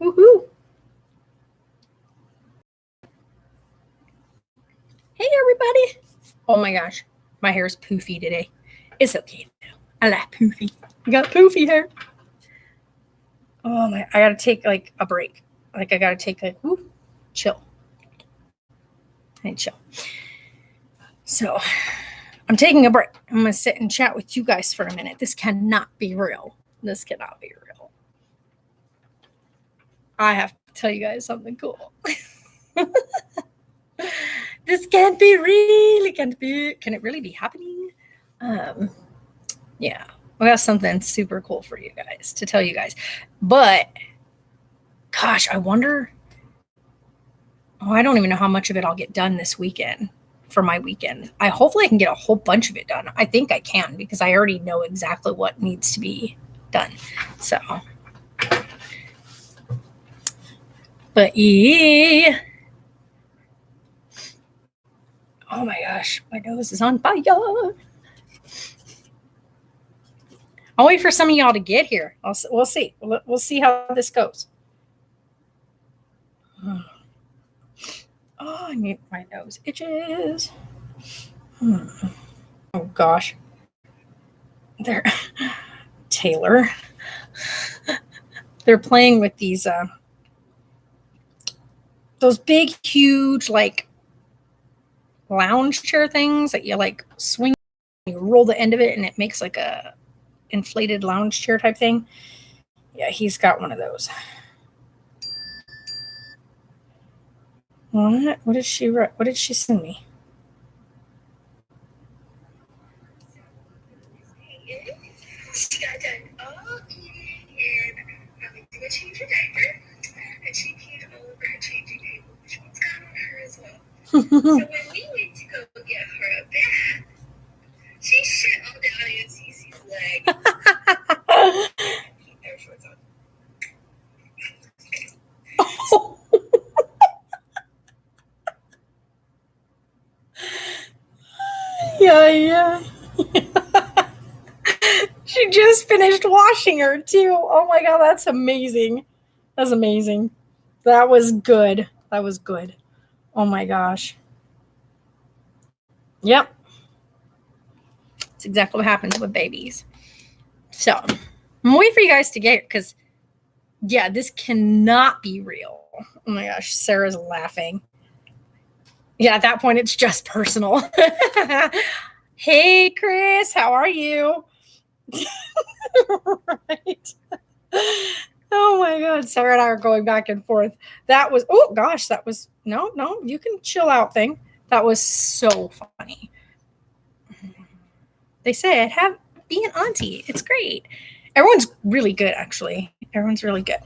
Woohoo! Hey, everybody. Oh my gosh, my hair is poofy today. It's okay though. I like poofy. I got poofy hair. Oh my, I gotta take like a break. Like I gotta take chill. I chill. So I'm taking a break. I'm gonna sit and chat with you guys for a minute. This cannot be real. This cannot be real. I have to tell you guys something cool. This can't be real. Can it really be happening? Yeah, I got something super cool for you guys to tell you guys. But gosh, I wonder. Oh, I don't even know how much of it I'll get done this weekend for my weekend. Hopefully I can get a whole bunch of it done. I think I can because I already know exactly what needs to be done. So, but yeah. Oh my gosh, my nose is on fire. I'll wait for some of y'all to get here. We'll see. We'll see how this goes. Oh, I need my nose itches. Oh gosh. There, Taylor. They're playing with these those big, huge, like lounge chair things that you like swing, you roll the end of it, and it makes like a inflated lounge chair type thing. Yeah, he's got one of those. What did she write? What did she send me? She got done all eating and having to go change her diaper, and she peed all over her changing table, which one's got on her as well. So when we went to go get her a bath, she shit all down Aunt Cece's leg. Keep their shorts on. Oh. Yeah. She just finished washing her too. Oh my god, that's amazing. That's amazing. That was good. That was good. Oh my gosh. Yep. That's exactly what happens with babies. So I'm waiting for you guys to get it because, yeah, this cannot be real. Oh my gosh, Sarah's laughing. Yeah, at that point, it's just personal. Hey, Chris, how are you? Right. Oh my God, Sarah and I are going back and forth. That was, oh gosh, that was, no, you can chill out thing. That was so funny. They said, be an auntie. It's great. Everyone's really good, actually. Everyone's really good.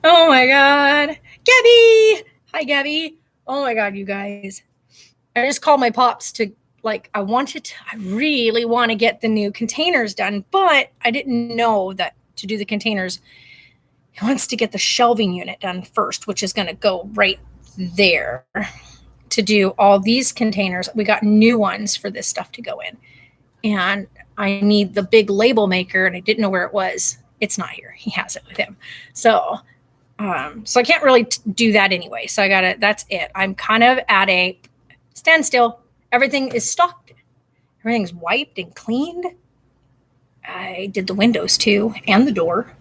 Oh my God. Gabby! Hi, Gabby. Oh my God, you guys. I just called my pops to, like, I really want to get the new containers done, but I didn't know that to do the containers, he wants to get the shelving unit done first, which is going to go right there to do all these containers. We got new ones for this stuff to go in. And I need the big label maker, and I didn't know where it was. It's not here. He has it with him. So I can't really do that anyway. So that's it. I'm kind of at a standstill. Everything is stocked. Everything's wiped and cleaned. I did the windows too, and the door.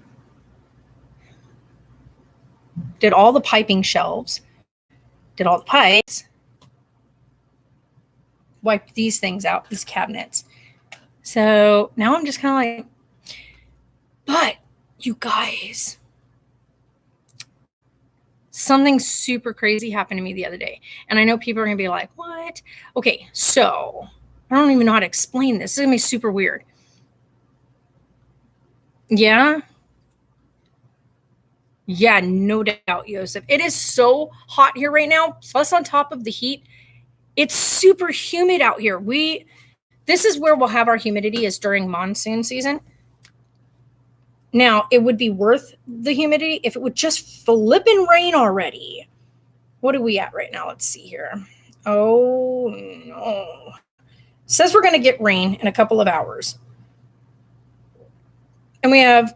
Did all the piping shelves. Did all the pipes. Wiped these things out, these cabinets. So now I'm just kind of like, but you guys, something super crazy happened to me the other day. And I know people are going to be like, what? Okay, so I don't even know how to explain this. This is going to be super weird. Yeah? Yeah, no doubt, Joseph. It is so hot here right now. Plus, on top of the heat, it's super humid out here. This is where we'll have our humidity is during monsoon season. Now, it would be worth the humidity if it would just flippin' rain already. What are we at right now? Let's see here. Oh, no. It says we're going to get rain in a couple of hours. and we have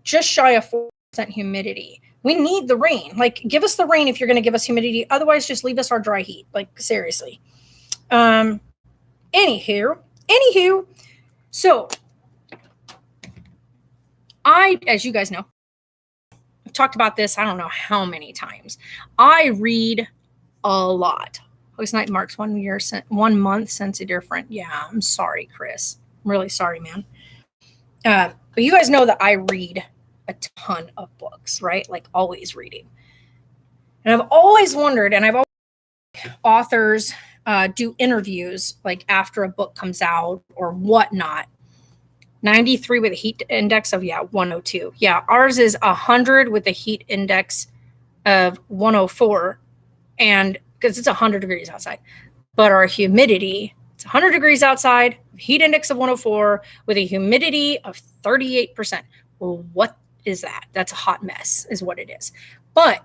just shy of 4% humidity. We need the rain. Like, give us the rain if you're going to give us humidity. Otherwise, just leave us our dry heat. Like, seriously. Anywho, so as you guys know, I've talked about this, I don't know how many times. I read a lot. August 9th marks 1 month since a dear friend. Yeah, I'm sorry, Chris. I'm really sorry, man. But you guys know that I read a ton of books, right? Like, always reading. And I've always wondered, and I've always authors do interviews like after a book comes out or whatnot. 93 with a heat index of 102. Yeah, ours is 100 with a heat index of 104, and because it's 100 degrees outside. But our humidity, it's 100 degrees outside, heat index of 104 with a humidity of 38%. Well, what is that? That's a hot mess is what it is. But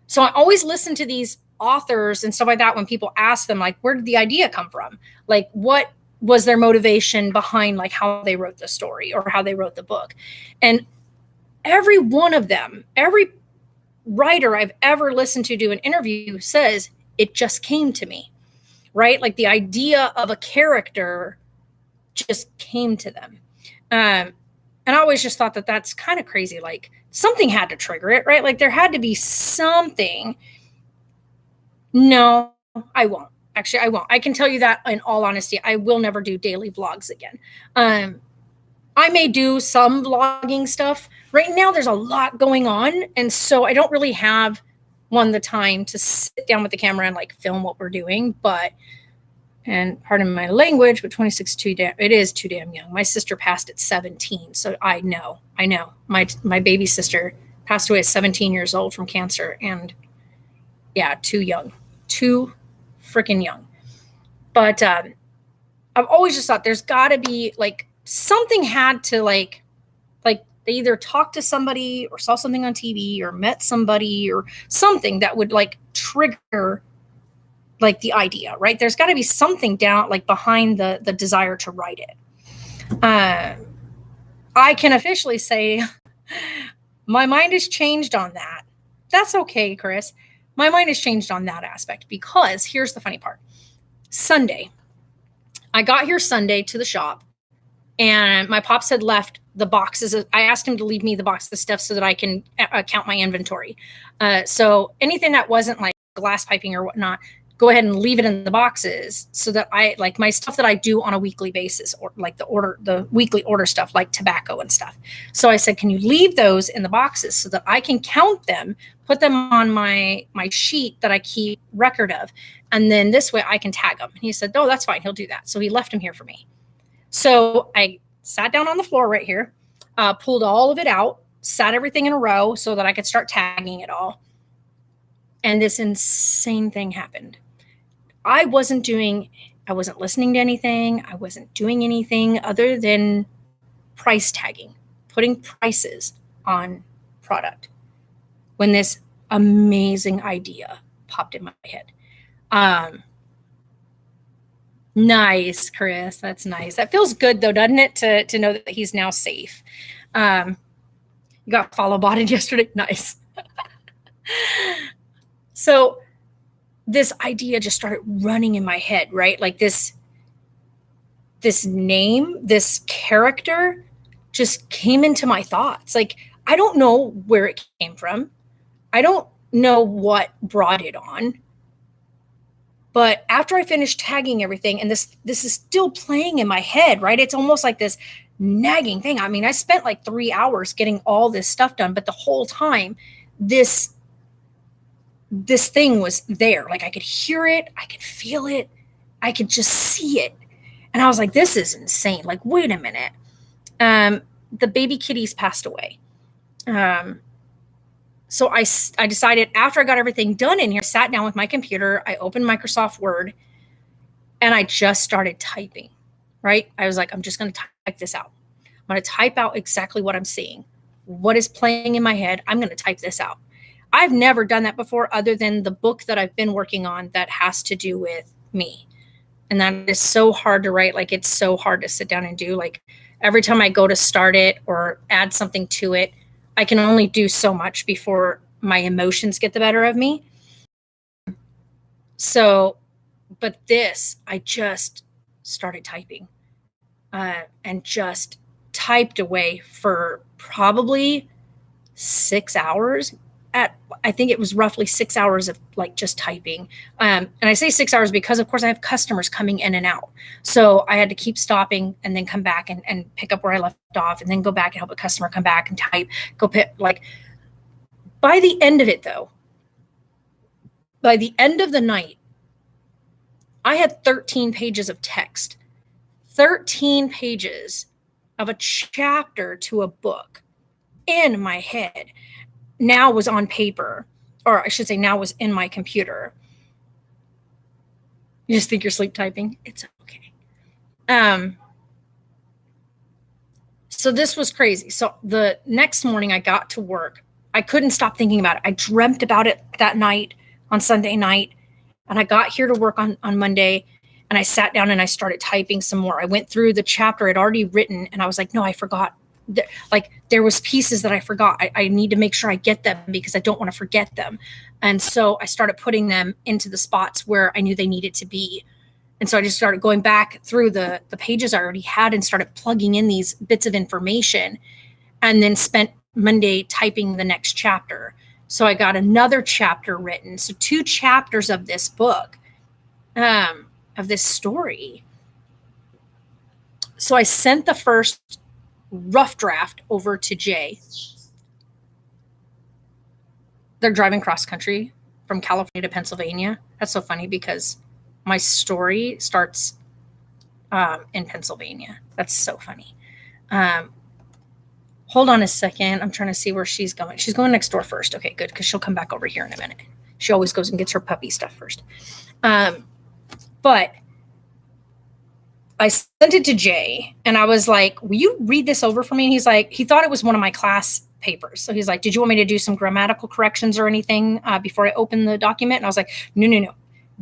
so I always listen to these authors and stuff like that when people ask them, like, where did the idea come from? Like, what was their motivation behind like how they wrote the story or how they wrote the book? And every one of them, every writer I've ever listened to do an interview says it just came to me, right? Like, the idea of a character just came to them. And I always just thought that that's kind of crazy. Like, something had to trigger it, right? Like, there had to be something. No, I won't. Actually, I won't. I can tell you that in all honesty, I will never do daily vlogs again. I may do some vlogging stuff. Right now, there's a lot going on. And so I don't really have the time to sit down with the camera and like film what we're doing. But, and pardon my language, but 26 it is too damn young. My sister passed at 17. So I know. My baby sister passed away at 17 years old from cancer. And yeah, too young. Too freaking young. But I've always just thought there's got to be like something had to like they either talked to somebody or saw something on TV or met somebody or something that would like trigger like the idea, right? There's got to be something down like behind the desire to write it. I can officially say my mind has changed on that. That's okay, Chris. My mind has changed on that aspect because here's the funny part. Sunday, I got here Sunday to the shop and my pops had left the boxes. I asked him to leave me the box of stuff so that I can count my inventory. So anything that wasn't like glass piping or whatnot, go ahead and leave it in the boxes so that I like my stuff that I do on a weekly basis or like the weekly order stuff like tobacco and stuff. So I said, can you leave those in the boxes so that I can count them, put them on my sheet that I keep record of. And then this way I can tag them. And he said, oh, that's fine. He'll do that. So he left them here for me. So I sat down on the floor right here, pulled all of it out, sat everything in a row so that I could start tagging it all. And this insane thing happened. I wasn't listening to anything. I wasn't doing anything other than price tagging, putting prices on product when this amazing idea popped in my head. Nice, Chris. That's nice. That feels good though, doesn't it? To know that he's now safe. You got follow botted yesterday. Nice. So this idea just started running in my head, right? Like this name, this character just came into my thoughts. Like, I don't know where it came from. I don't know what brought it on. But after I finished tagging everything, and this is still playing in my head, right? It's almost like this nagging thing. I mean, I spent like 3 hours getting all this stuff done, but the whole time, this thing was there. Like, I could hear it, I could feel it, I could just see it. And I was like, this is insane. Like, wait a minute. The baby kitties passed away. So I decided after I got everything done in here, sat down with my computer, I opened Microsoft Word, and I just started typing, right? I was like, I'm just going to type this out. I'm going to type out exactly what I'm seeing, what is playing in my head. I'm going to type this out. I've never done that before other than the book that I've been working on that has to do with me. And that is so hard to write. Like, it's so hard to sit down and do. Like, every time I go to start it or add something to it, I can only do so much before my emotions get the better of me. So, but this, I just started typing and just typed away for probably 6 hours. I think it was roughly 6 hours of like just typing. And I say 6 hours because, of course, I have customers coming in and out. So I had to keep stopping and then come back and pick up where I left off, and then go back and help a customer come back and type, go pick. Like, by the end of it, though, by the end of the night, I had 13 pages of text, 13 pages of a chapter to a book in my head. Now was on paper, or I should say now was in my computer. You just think you're sleep typing? It's okay. So this was crazy. So the next morning I got to work. I couldn't stop thinking about it. I dreamt about it that night on Sunday night. And I got here to work on Monday, and I sat down and I started typing some more. I went through the chapter I'd already written, and I was like, no, I forgot. There was pieces that I forgot. I need to make sure I get them because I don't want to forget them. And so I started putting them into the spots where I knew they needed to be. And so I just started going back through the pages I already had and started plugging in these bits of information, and then spent Monday typing the next chapter. So I got another chapter written. So 2 chapters of this book, of this story. So I sent the first rough draft over to Jay. They're driving cross country from California to Pennsylvania. That's so funny because my story starts in Pennsylvania. That's so funny. Hold on a second. I'm trying to see where she's going. She's going next door first. Okay, good, because she'll come back over here in a minute. She always goes and gets her puppy stuff first. But I sent it to Jay, and I was like, will you read this over for me? And he's like, he thought it was one of my class papers. So he's like, did you want me to do some grammatical corrections or anything before I open the document? And I was like, no,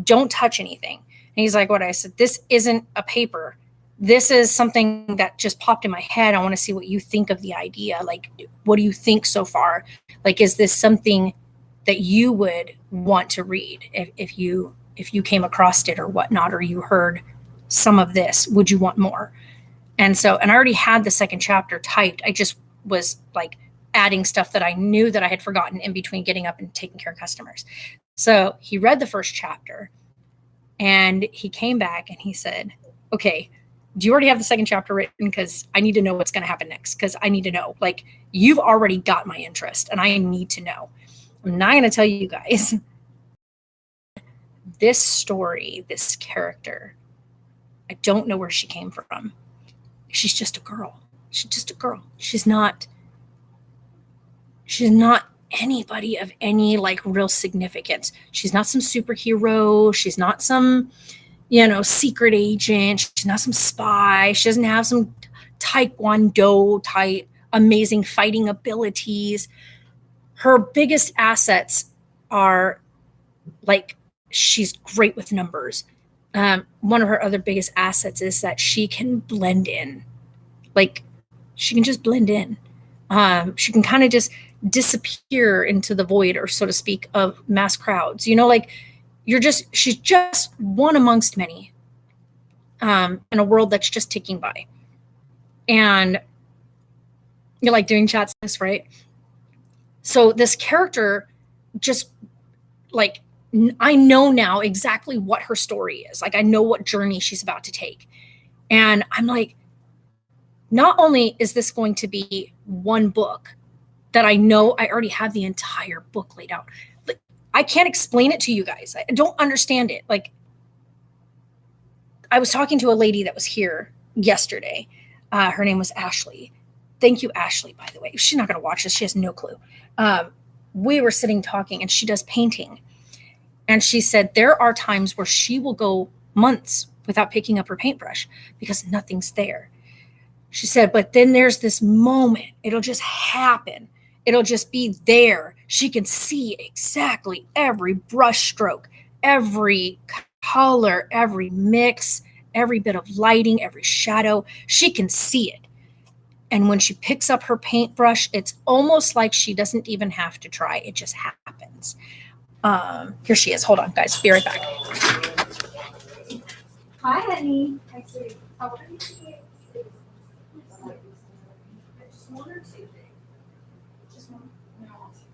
don't touch anything. And he's like, what? I said, this isn't a paper. This is something that just popped in my head. I want to see what you think of the idea. Like, what do you think so far? Like, is this something that you would want to read if you came across it or whatnot, or you heard some of this? Would you want more? And I already had the second chapter typed. I just was like adding stuff that I knew that I had forgotten in between getting up and taking care of customers. So he read the first chapter, and he came back and he said, okay, do you already have the second chapter written? Because I need to know what's going to happen next. Because I need to know, like, you've already got my interest and I need to know. I'm not going to tell you guys this story, this character. I don't know where she came from. She's just a girl. She's just a girl. She's not anybody of any like real significance. She's not some superhero. She's not some, secret agent. She's not some spy. She doesn't have some taekwondo type amazing fighting abilities. Her biggest assets are like, she's great with numbers. One of her other biggest assets is that she can blend in. Like, she can just blend in. She can kind of just disappear into the void, or so to speak, of mass crowds. She's just one amongst many in a world that's just ticking by. And you're like doing chats, right? So this character just like, I know now exactly what her story is. Like, I know what journey she's about to take. And I'm like, not only is this going to be one book that I know I already have the entire book laid out, but I can't explain it to you guys. I don't understand it. Like, I was talking to a lady that was here yesterday. Her name was Ashley. Thank you, Ashley, by the way. She's not going to watch this. She has no clue. We were sitting talking, and she does painting. And she said there are times where she will go months without picking up her paintbrush because nothing's there. She said, but then there's this moment. It'll just happen. It'll just be there. She can see exactly every brush stroke, every color, every mix, every bit of lighting, every shadow. She can see it. And when she picks up her paintbrush, it's almost like she doesn't even have to try. It just happens. Here she is. Hold on, guys. Be right back. Hi, honey. I see. How are you? Just one or two things. Just one. No, I'll take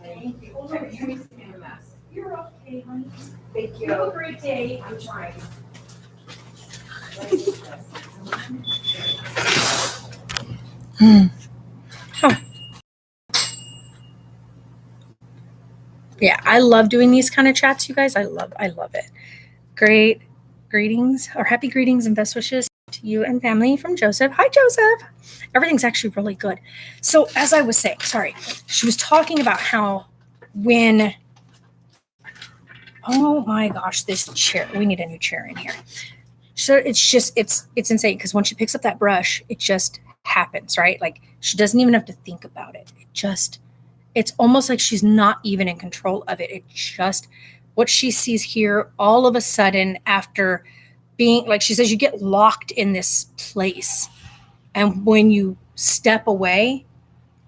Thank you. You're okay, honey. Thank you. Have a great day. I'm trying. Yeah, I love doing these kind of chats, you guys. I love it. Great greetings or happy greetings and best wishes to you and family from Joseph. Hi, Joseph. Everything's actually really good. So as I was saying, sorry, she was talking about how when, oh my gosh, this chair, we need a new chair in here. So it's insane because when she picks up that brush, it just happens, right? Like she doesn't even have to think about it. It's almost like she's not even in control of it. It just, what she sees here all of a sudden after being, like she says, you get locked in this place. And when you step away,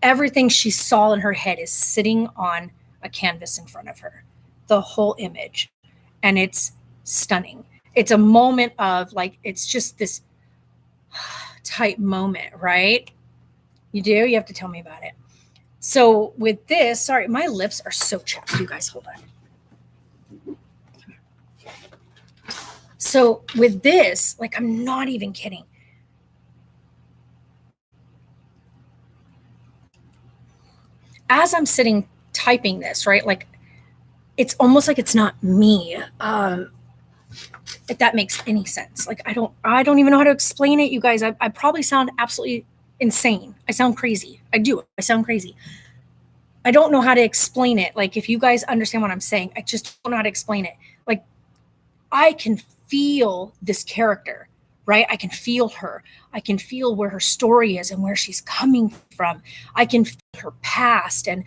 everything she saw in her head is sitting on a canvas in front of her, the whole image. And it's stunning. It's a moment of like, it's just this type moment, right? You have to tell me about it. So with this, sorry, my lips are so chapped. You guys, hold on. So with this, like, I'm not even kidding. As I'm sitting typing this, right, like, it's almost like it's not me. If that makes any sense. Like, I don't even know how to explain it, you guys. I probably sound absolutely insane. I sound crazy. I do. I sound crazy. I don't know how to explain it. Like, if you guys understand what I'm saying, I just don't know how to explain it. Like, I can feel this character, right? I can feel her. I can feel where her story is and where she's coming from. I can feel her past and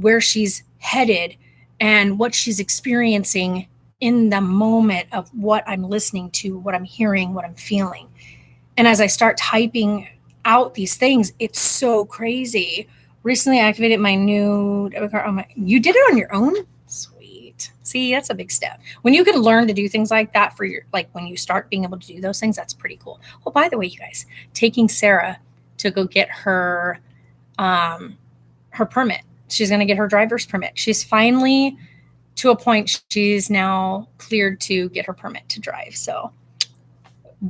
where she's headed and what she's experiencing in the moment of what I'm listening to, what I'm hearing, what I'm feeling. And as I start typing out these things, it's so crazy. Recently activated my new debit card. You did it on your own? Sweet. See, that's a big step. When you can learn to do things like that for your, like when you start being able to do those things, that's pretty cool. Oh, by the way, you guys, taking Sarah to go get her her permit. She's going to get her driver's permit. She's finally to a point she's now cleared to get her permit to drive. So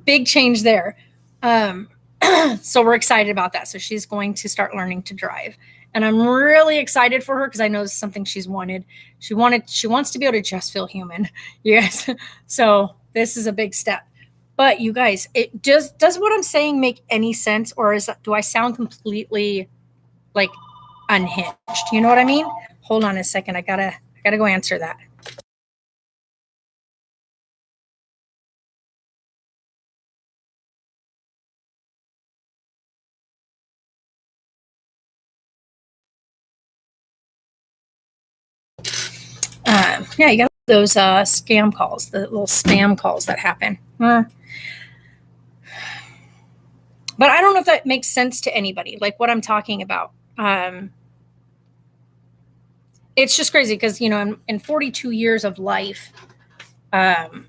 big change there. So we're excited about that. So she's going to start learning to drive. And I'm really excited for her because I know this is something she's wanted. She wants to be able to just feel human. Yes. So this is a big step. But you guys, it does what I'm saying make any sense, or do I sound completely like unhinged? You know what I mean? Hold on a second. I gotta go answer that. Yeah, you got those scam calls, the little spam calls that happen. But I don't know if that makes sense to anybody, like what I'm talking about. It's just crazy because, in 42 years of life, I've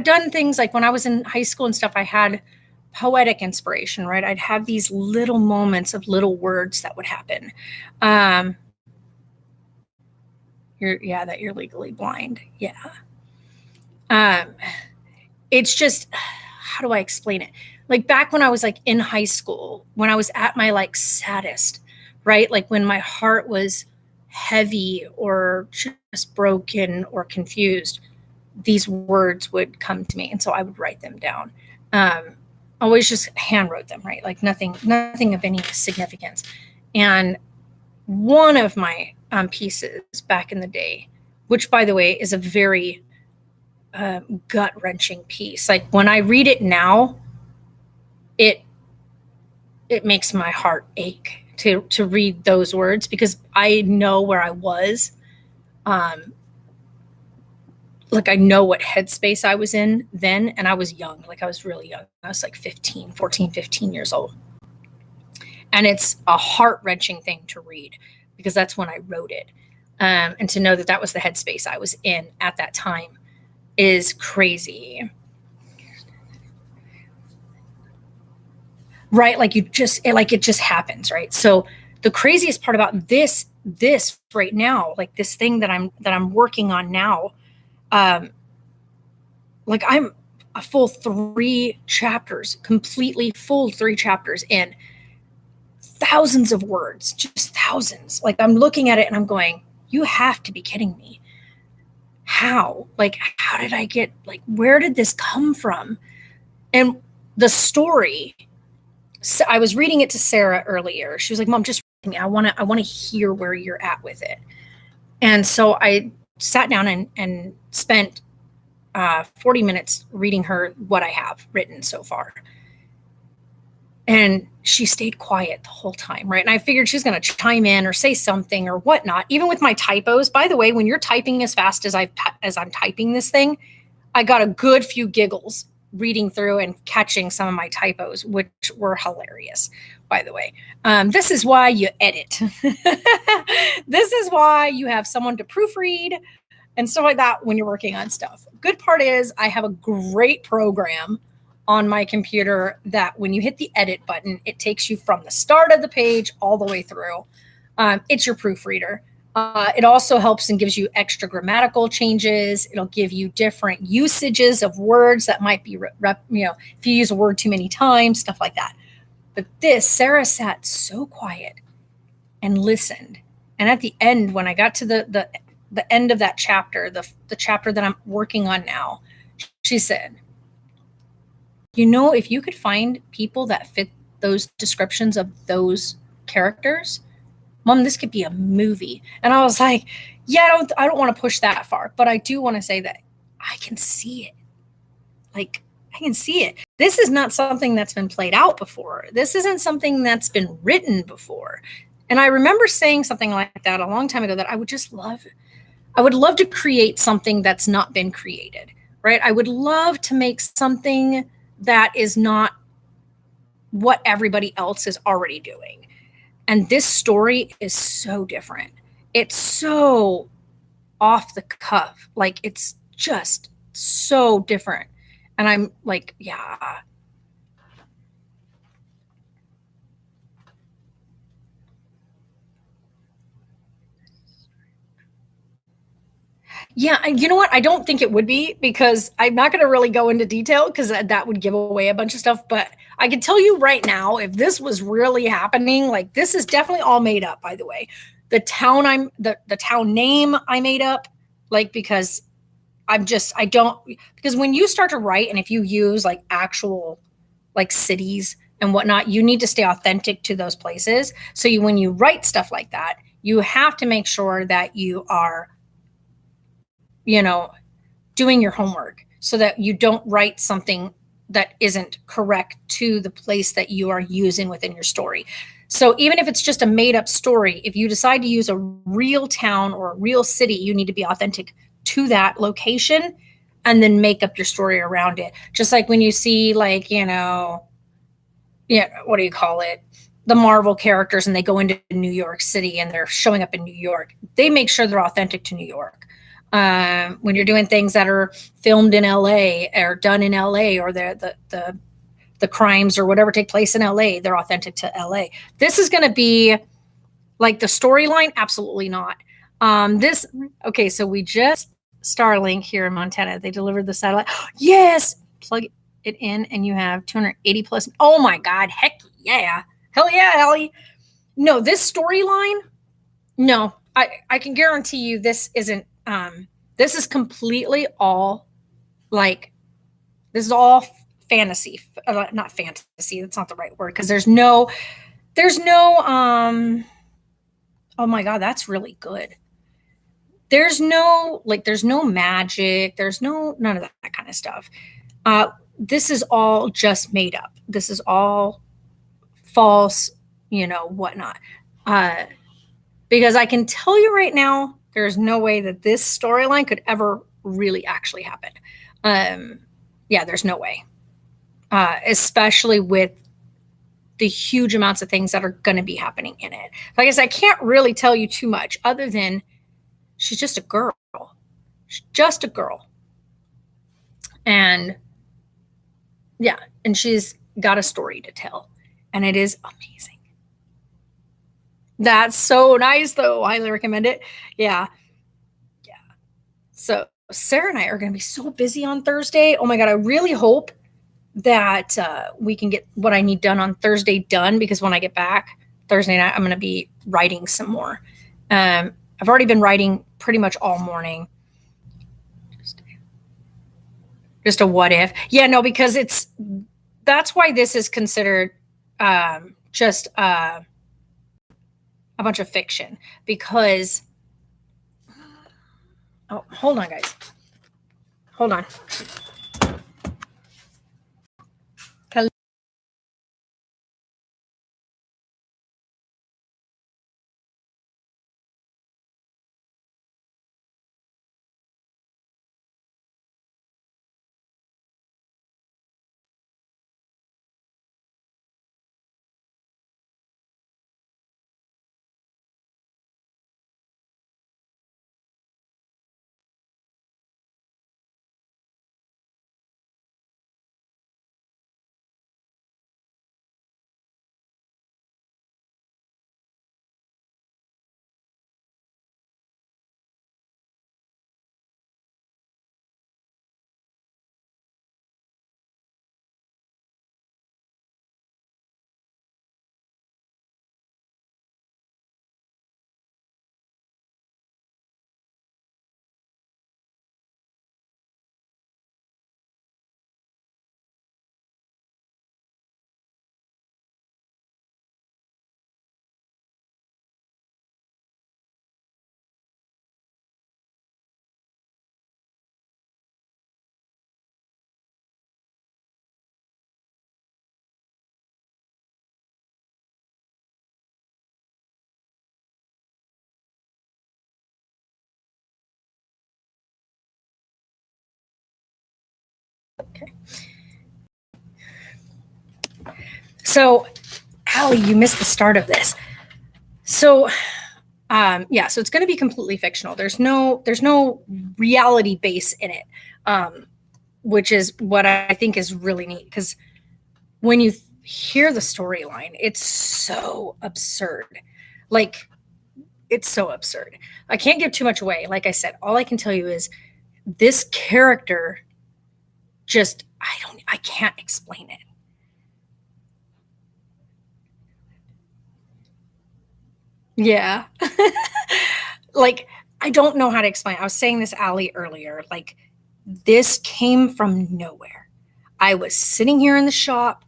done things like when I was in high school and stuff, I had poetic inspiration, right? I'd have these little moments of little words that would happen. That you're legally blind. Yeah. It's just, how do I explain it? Like back when I was like in high school, when I was at my like saddest, right? Like when my heart was heavy or just broken or confused, these words would come to me. And so I would write them down. always just hand wrote them, right? Like nothing of any significance. And one of my pieces back in the day, which by the way is a very gut wrenching piece. Like when I read it now, it makes my heart ache to read those words, because I know where I was. Like I know what headspace I was in then, and I was young. Like I was really young. I was like 15 years old. And it's a heart-wrenching thing to read, because that's when I wrote it. And to know that that was the headspace I was in at that time is crazy. Right? Like it just happens, right? So the craziest part about this right now, like this thing that I'm working on now, like I'm a full 3 chapters, completely full 3 chapters in, thousands of words, just thousands. Like I'm looking at it and I'm going, you have to be kidding me. How? Like, how did I get, like, where did this come from? And the story, so I was reading it to Sarah earlier. She was like, Mom, just read me. I want to hear where you're at with it. And so I sat down and spent 40 minutes reading her what I have written so far. And she stayed quiet the whole time, right? And I figured she's going to chime in or say something or whatnot. Even with my typos, by the way, when you're typing as fast as I'm typing this thing, I got a good few giggles reading through and catching some of my typos, which were hilarious, by the way. This is why you edit. This is why you have someone to proofread and stuff like that when you're working on stuff. Good part is I have a great program on my computer that when you hit the edit button, it takes you from the start of the page all the way through. It's your proofreader. It also helps and gives you extra grammatical changes. It'll give you different usages of words that might be, if you use a word too many times, stuff like that. But Sarah sat so quiet and listened. And at the end, when I got to the end of that chapter, the chapter that I'm working on now, she said, if you could find people that fit those descriptions of those characters, Mom, this could be a movie. And I was like, yeah, I don't want to push that far, but I do want to say that I can see it. Like, I can see it. This is not something that's been played out before. This isn't something that's been written before. And I remember saying something like that a long time ago, that I would love to create something that's not been created, right? I would love to make something that is not what everybody else is already doing. And this story is so different. It's so off the cuff. Like, it's just so different. And I'm like, yeah. Yeah, you know what? I don't think it would be, because I'm not going to really go into detail, because that would give away a bunch of stuff. But I can tell you right now, if this was really happening, like, this is definitely all made up, by the way. The town the town name I made up, like, because because when you start to write, and if you use like actual like cities and whatnot, you need to stay authentic to those places. So when you write stuff like that, you have to make sure that you are doing your homework, so that you don't write something that isn't correct to the place that you are using within your story. So even if it's just a made up story, if you decide to use a real town or a real city, you need to be authentic to that location and then make up your story around it. Just like when you see, like, what do you call it? The Marvel characters, and they go into New York City and they're showing up in New York. They make sure they're authentic to New York. When you're doing things that are filmed in LA or done in LA, or the crimes or whatever take place in LA, they're authentic to LA. This is going to be like the storyline. Absolutely not. Okay. So we just Starlink here in Montana, they delivered the satellite. Yes. Plug it in and you have 280 plus. Oh my God. Heck yeah. Hell yeah, Ellie. No, this storyline. No, I can guarantee you this isn't, this is completely all this is all fantasy, not fantasy. That's not the right word. Cause there's no, oh my God, that's really good. There's no magic. There's none of that kind of stuff. This is all just made up. This is all false, whatnot. Because I can tell you right now, there's no way that this storyline could ever really actually happen. Yeah, there's no way. Especially with the huge amounts of things that are going to be happening in it. Like I said, I can't really tell you too much other than she's just a girl. She's just a girl. And yeah, and she's got a story to tell. And it is amazing. That's so nice, though. I highly recommend it. Yeah. Yeah. So Sarah and I are going to be so busy on Thursday. Oh my God. I really hope that we can get what I need done on Thursday done, because when I get back Thursday night, I'm going to be writing some more. I've already been writing pretty much all morning. Just a what if. Yeah, no, because that's why this is considered just a bunch of fiction, because oh, hold on, guys. Hold on. Okay. So, Allie, you missed the start of this. So, yeah, so it's going to be completely fictional. There's no reality base in it, which is what I think is really neat. Because when you hear the storyline, it's so absurd. Like, it's so absurd. I can't give too much away. Like I said, all I can tell you is this character just, I can't explain it. Yeah. Like, I don't know how to explain it. I was saying this, Allie, earlier. Like, this came from nowhere. I was sitting here in the shop,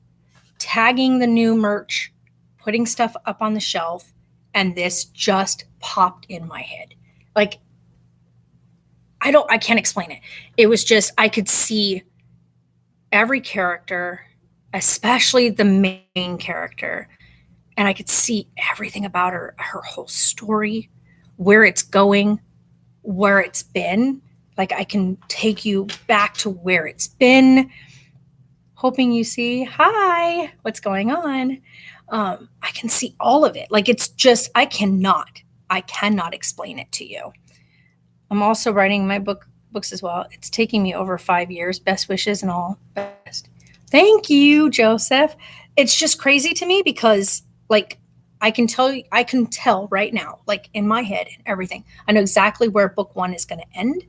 tagging the new merch, putting stuff up on the shelf, and this just popped in my head. Like, I can't explain it. It was just, I could see every character, especially the main character, and I could see everything about her whole story, where it's going, where it's been. Like, I can take you back to where it's been. Hoping you see, hi, what's going on? I can see all of it. Like, it's just, I cannot explain it to you. I'm also writing my books as well. It's taking me over 5 years. Best wishes and all. Best. Thank you, Joseph. It's just crazy to me because, like, I can tell right now, like, in my head and everything. I know exactly where book 1 is going to end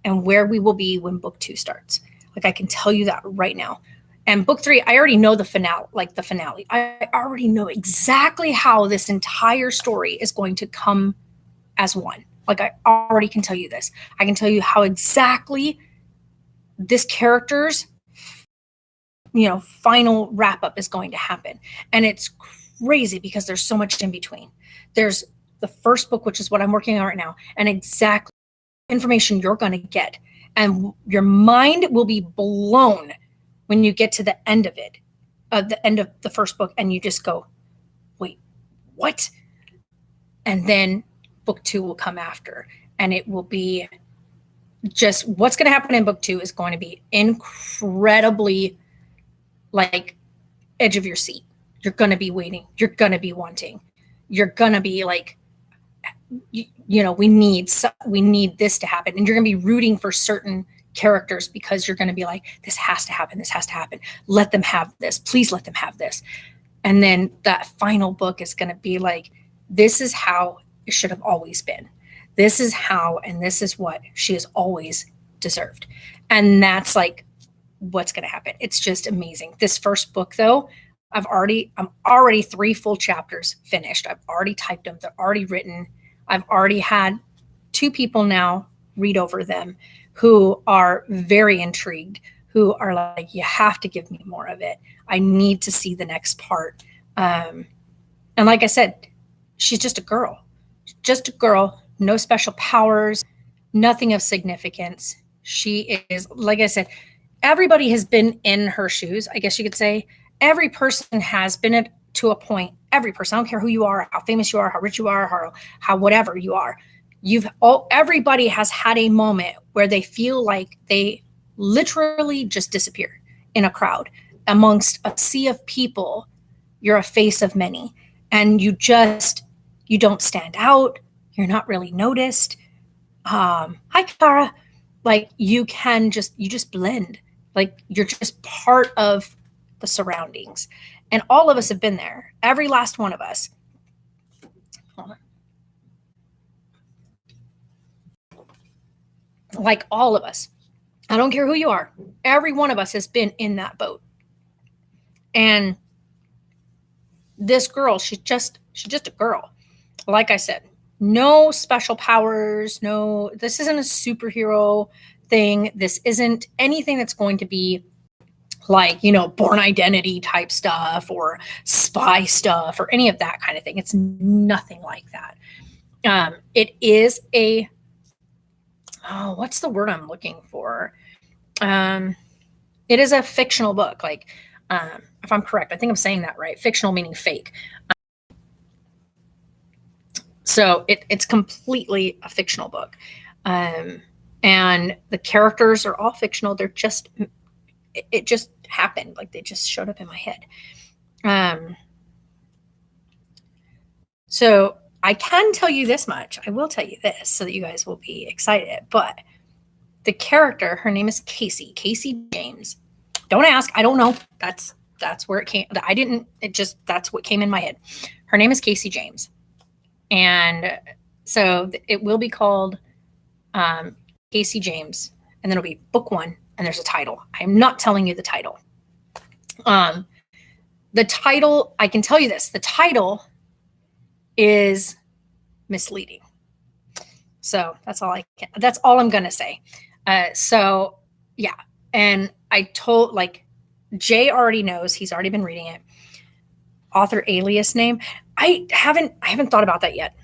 and where we will be when book 2 starts. Like, I can tell you that right now. And book 3, I already know the finale. I already know exactly how this entire story is going to come as one. Like, I already can tell you this. I can tell you how exactly this character's final wrap up is going to happen. And it's crazy because there's so much in between. There's the first book, which is what I'm working on right now, and exactly information you're going to get. And your mind will be blown when you get to the end of it, the end of the first book, and you just go, wait, what? And then book 2 will come after, and it will be just what's going to happen in book 2 is going to be incredibly like edge of your seat. You're going to be waiting. You're going to be wanting. You're going to be like, we need this to happen. And you're going to be rooting for certain characters because you're going to be like, this has to happen. This has to happen. Let them have this. Please let them have this. And then that final book is going to be like, this is how it should have always been. This is how, and this is what she has always deserved. And that's like what's going to happen. It's just amazing. This first book, though, I'm already 3 full chapters finished. I've already typed them. They're already written. I've already had 2 people now read over them who are very intrigued, who are like, you have to give me more of it. I need to see the next part. And like I said, she's just a girl, no special powers, nothing of significance. She is, like I said, everybody has been in her shoes, I guess you could say. Every person has been to a point. Every person, I don't care who you are, how famous you are, how rich you are, how whatever you are. Everybody has had a moment where they feel like they literally just disappear in a crowd amongst a sea of people. You're a face of many, and you don't stand out. You're not really noticed. Hi, Kara. Like you just blend. Like you're just part of the surroundings. And all of us have been there. Every last one of us. Hold on. Like all of us. I don't care who you are. Every one of us has been in that boat. And this girl, she's just a girl. Like I said, no special powers, this isn't a superhero thing. This isn't anything that's going to be like, Born Identity type stuff or spy stuff or any of that kind of thing. It's nothing like that. It is what's the word I'm looking for? It is a fictional book. Like, if I'm correct, I think I'm saying that right. Fictional meaning fake. So it's completely a fictional book. And the characters are all fictional. It just happened. Like they just showed up in my head. So I can tell you this much. I will tell you this so that you guys will be excited. But the character, her name is Casey James. Don't ask. I don't know. That's where it came. That's what came in my head. Her name is Casey James. And so it will be called Casey James. And then it'll be book 1. And there's a title. I'm not telling you the title. The title, I can tell you this. The title is misleading. So that's all I'm going to say. So yeah. And I told Jay already knows, he's already been reading it. Author alias name. I haven't thought about that yet.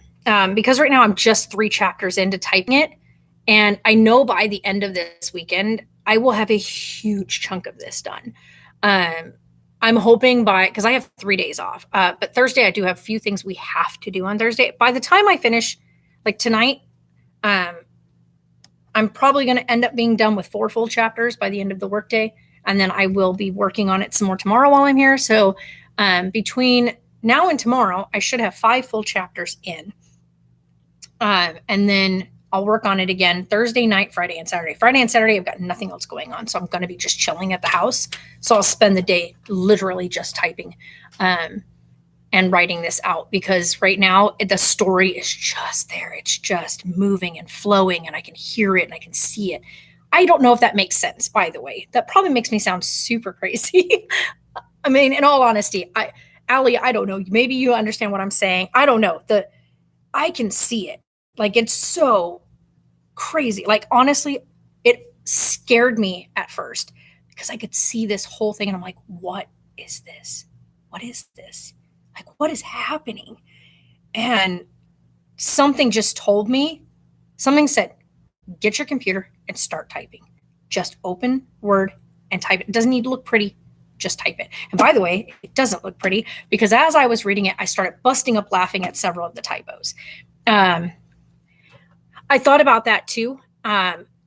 Because right now I'm just 3 chapters into typing it. And I know by the end of this weekend, I will have a huge chunk of this done. I'm hoping because I have 3 days off. But Thursday I do have a few things we have to do on Thursday. By the time I finish, like tonight, I'm probably going to end up being done with 4 full chapters by the end of the workday. And then I will be working on it some more tomorrow while I'm here. So between now and tomorrow, I should have 5 full chapters in. And then I'll work on it again Thursday night, Friday and Saturday. Friday and Saturday, I've got nothing else going on. So I'm going to be just chilling at the house. So I'll spend the day literally just typing and writing this out, because right now the story is just there. It's just moving and flowing, and I can hear it and I can see it. I don't know if that makes sense, by the way. That probably makes me sound super crazy. I mean, in all honesty, Allie, I don't know. Maybe you understand what I'm saying. I don't know. I can see it. Like, it's so crazy. Like, honestly, it scared me at first. because I could see this whole thing and I'm like, what is this? What is this? Like, what is happening? And something just told me, something said, get your computer and start typing. Just open Word and type it. It doesn't need to look pretty. Just type it. And by the way, it doesn't look pretty because as I was reading it, I started busting up laughing at several of the typos. I thought about that too.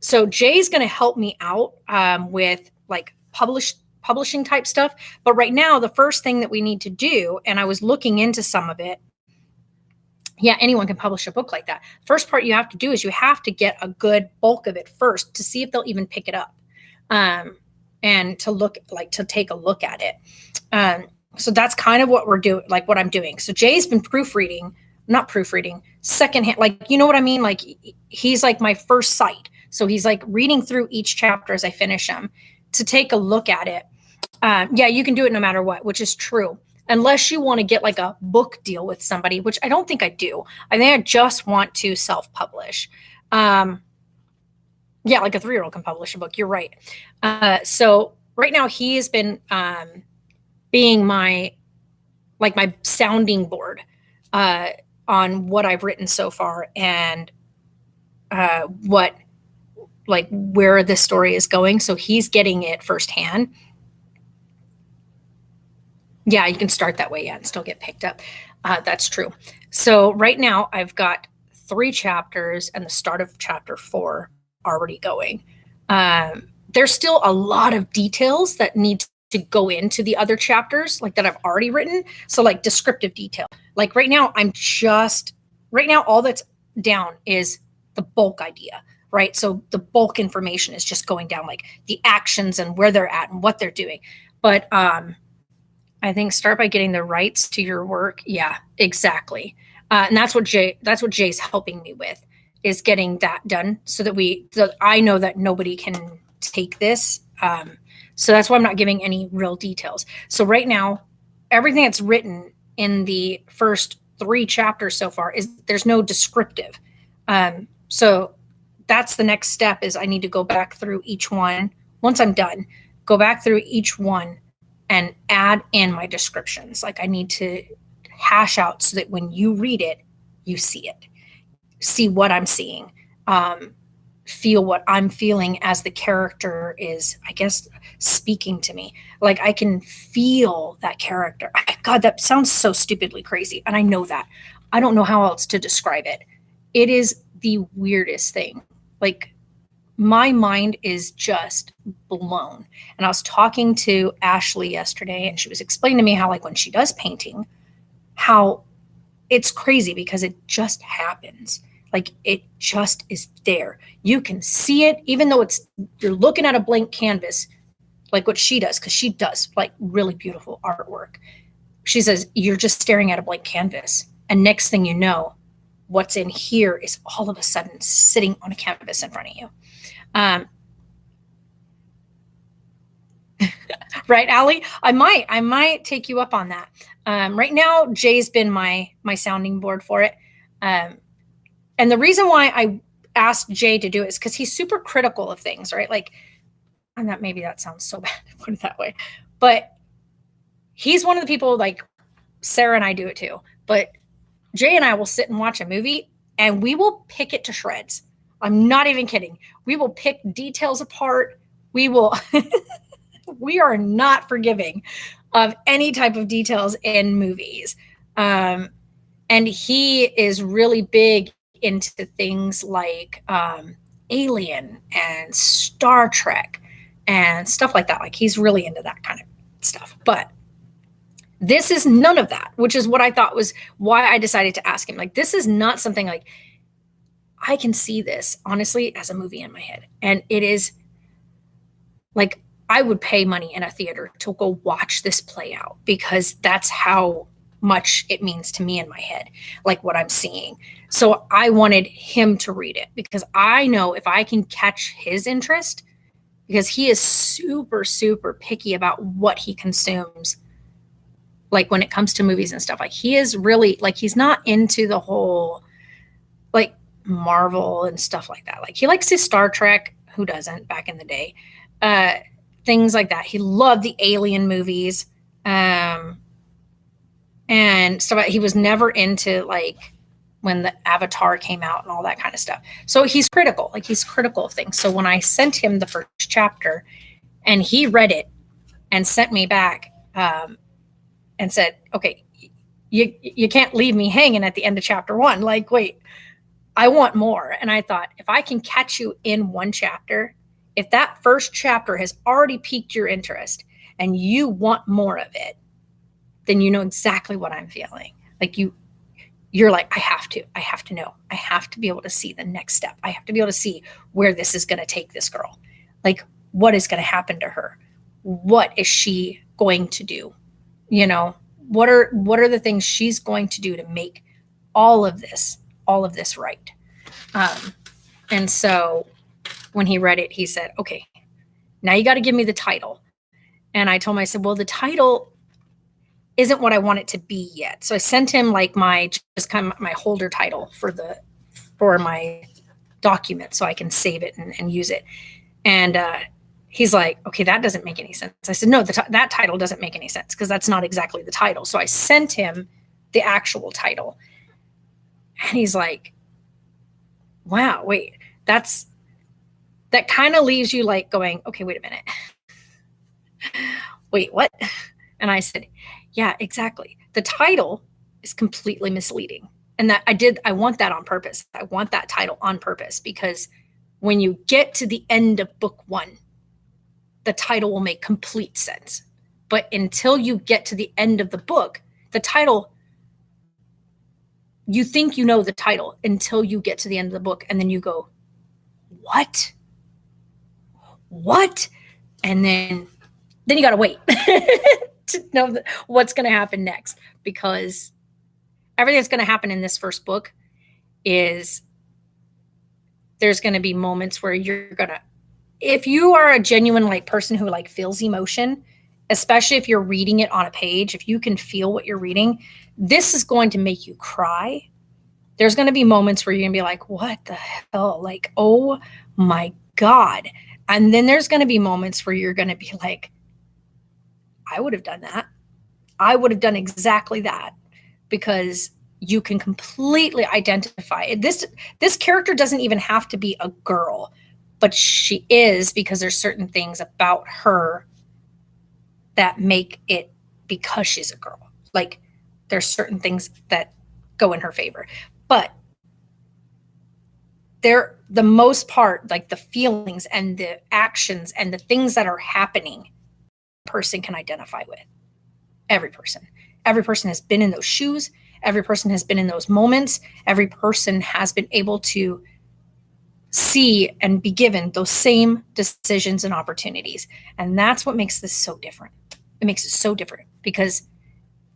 So Jay's going to help me out with like publishing type stuff. But right now, the first thing that we need to do, and I was looking into some of it. Yeah, anyone can publish a book like that. First part you have to do is you have to get a good bulk of it first to see if they'll even pick it up. And to take a look at it. So that's kind of what we're doing, like what I'm doing. So Jay's been not proofreading, secondhand, like, you know what I mean? Like he's like my first sight. So he's like reading through each chapter as I finish them to take a look at it. Yeah, you can do it no matter what, which is true. Unless you want to get like a book deal with somebody, which I don't think I do. I think I just want to self-publish. Yeah, like a 3-year-old can publish a book. You're right. So right now he has been being my sounding board on what I've written so far and where this story is going. So he's getting it firsthand. Yeah, you can start that way, and still get picked up. That's true. So right now I've got 3 chapters and the start of chapter 4 already going. There's still a lot of details that need to go into the other chapters, like that I've already written. So like descriptive detail. Like right now all that's down is the bulk idea, right? So the bulk information is just going down, like the actions and where they're at and what they're doing. But I think start by getting the rights to your work. Yeah, exactly. And that's what Jay's helping me with, is getting that done so that I know that nobody can take this. So that's why I'm not giving any real details. So right now, everything that's written in the first 3 chapters so far there's no descriptive. So that's the next step, is I need to go back through each one. Once I'm done, go back through each one and add in my descriptions. Like I need to hash out so that when you read it, you see it, see what I'm seeing, feel what I'm feeling as the character is, I guess, speaking to me. Like I can feel that character. God, that sounds so stupidly crazy. And I know that. I don't know how else to describe it. It is the weirdest thing. Like my mind is just blown. And I was talking to Ashley yesterday, and she was explaining to me how, like, when she does painting, how it's crazy because it just happens. Like it just is there. You can see it, even though you're looking at a blank canvas, like what she does, because she does like really beautiful artwork. She says, you're just staring at a blank canvas. And next thing you know, what's in here is all of a sudden sitting on a canvas in front of you. Right, Allie? I might take you up on that. Right now, Jay's been my sounding board for it. And the reason why I asked Jay to do it is because he's super critical of things, right? Like, and maybe that sounds so bad to put it that way, but he's one of the people, like Sarah and I do it too. But Jay and I will sit and watch a movie and we will pick it to shreds. I'm not even kidding. We will pick details apart. We are not forgiving of any type of details in movies. And he is really big into things like Alien and Star Trek and stuff like that. Like he's really into that kind of stuff. But this is none of that, which is what I thought was why I decided to ask him. Like, this is not something like, I can see this honestly as a movie in my head. And it is like, I would pay money in a theater to go watch this play out, because that's how much it means to me in my head, like what I'm seeing. So I wanted him to read it because I know if I can catch his interest, because he is super, super picky about what he consumes. Like when it comes to movies and stuff, like he is really like, he's not into the whole like Marvel and stuff like that. Like he likes his Star Trek. Who doesn't back in the day? things like that. He loved the Alien movies, and stuff. He was never into like when the Avatar came out and all that kind of stuff. So he's critical, like he's critical of things. So when I sent him the first chapter and he read it and sent me back and said, okay, you can't leave me hanging at the end of chapter 1. Like, wait, I want more. And I thought, if I can catch you in one chapter, if that first chapter has already piqued your interest and you want more of it, then you know exactly what I'm feeling. Like you're like, I have to know. I have to be able to see the next step. I have to be able to see where this is going to take this girl. Like, what is going to happen to her? What is she going to do? You know, what are the things she's going to do to make all of this right? And so when he read it, he said, okay, now you got to give me the title. And I told him, I said, well, the title isn't what I want it to be yet. So I sent him like my holder title for my document so I can save it and use it. And he's like, okay, that doesn't make any sense. I said, no, that title doesn't make any sense because that's not exactly the title. So I sent him the actual title. And he's like, wow, wait, that kind of leaves you like going, okay, wait a minute. Wait, what? And I said, yeah, exactly. The title is completely misleading. And that I want that on purpose. I want that title on purpose because when you get to the end of book 1, the title will make complete sense. But until you get to the end of the book, the title, you think you know the title until you get to the end of the book. And then you go, what? And then you got to wait to know what's going to happen next, because everything that's going to happen in this first book is there's going to be moments where you're going to, if you are a genuine like person who like feels emotion, especially if you're reading it on a page, if you can feel what you're reading, this is going to make you cry. There's going to be moments where you're going to be like, what the hell? Like, oh my God. And then there's going to be moments where you're going to be like, I would have done that. I would have done exactly that, because you can completely identify it. This character doesn't even have to be a girl, but she is, because there's certain things about her that make it because she's a girl. Like there's certain things that go in her favor, but the most part, like the feelings and the actions and the things that are happening, person can identify with. Every person has been in those shoes. Every person has been in those moments. Every person has been able to see and be given those same decisions and opportunities. And that's what makes this so different. It makes it so different because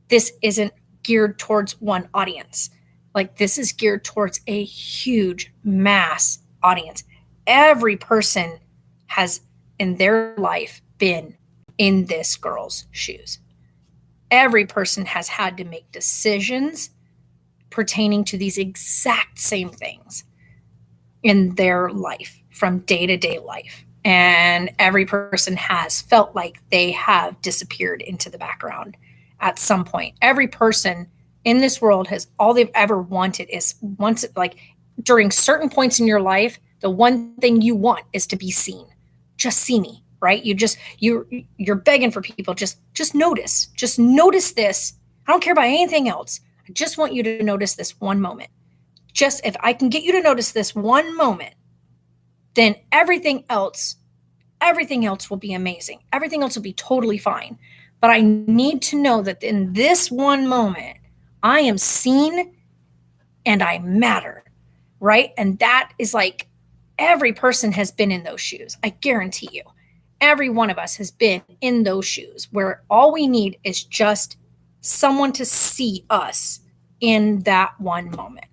this isn't geared towards one audience. Like this is geared towards a huge mass audience. Every person has in their life been in this girl's shoes. Every person has had to make decisions pertaining to these exact same things in their life from day-to-day life. And every person has felt like they have disappeared into the background at some point. Every person in this world has, all they've ever wanted is like during certain points in your life, the one thing you want is to be seen. Just see me. Right? You're begging for people. Just notice this. I don't care about anything else. I just want you to notice this one moment. Just if I can get you to notice this one moment, then everything else will be amazing. Everything else will be totally fine. But I need to know that in this one moment, I am seen and I matter. Right? And that is like every person has been in those shoes. I guarantee you. Every one of us has been in those shoes where all we need is just someone to see us in that one moment.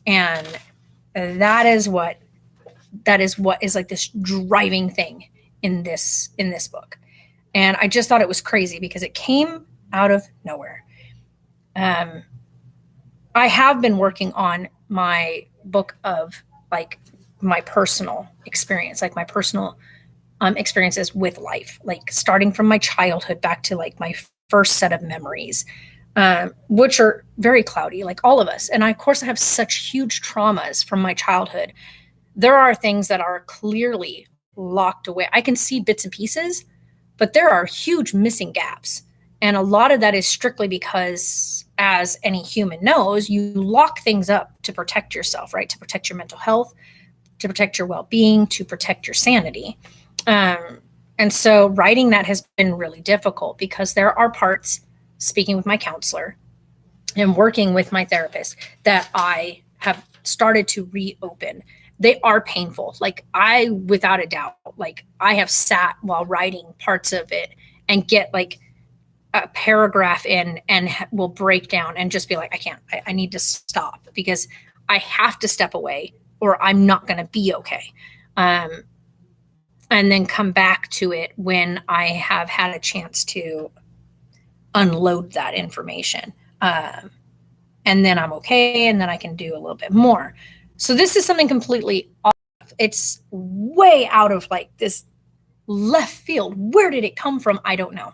And that is what is like this driving thing in this book. And I just thought it was crazy because it came out of nowhere. I have been working on my book of like my personal experience, like my personal experiences with life, like starting from my childhood back to like my first set of memories, which are very cloudy, like all of us. And I, of course, I have such huge traumas from my childhood. There are things that are clearly locked away. I can see bits and pieces, but there are huge missing gaps. And a lot of that is strictly because, as any human knows, you lock things up to protect yourself, right? To protect your mental health, to protect your well being, to protect your sanity. And so writing that has been really difficult because there are parts, speaking with my counselor and working with my therapist, that I have started to reopen. They are painful. Like, I, without a doubt, like, I have sat while writing parts of it and get like a paragraph in and will break down and just be like, I can't, I need to stop because I have to step away or I'm not going to be okay. And then come back to it when I have had a chance to unload that information. And then I'm okay. And then I can do a little bit more. So this is something completely off. It's way out of like this left field. Where did it come from? I don't know.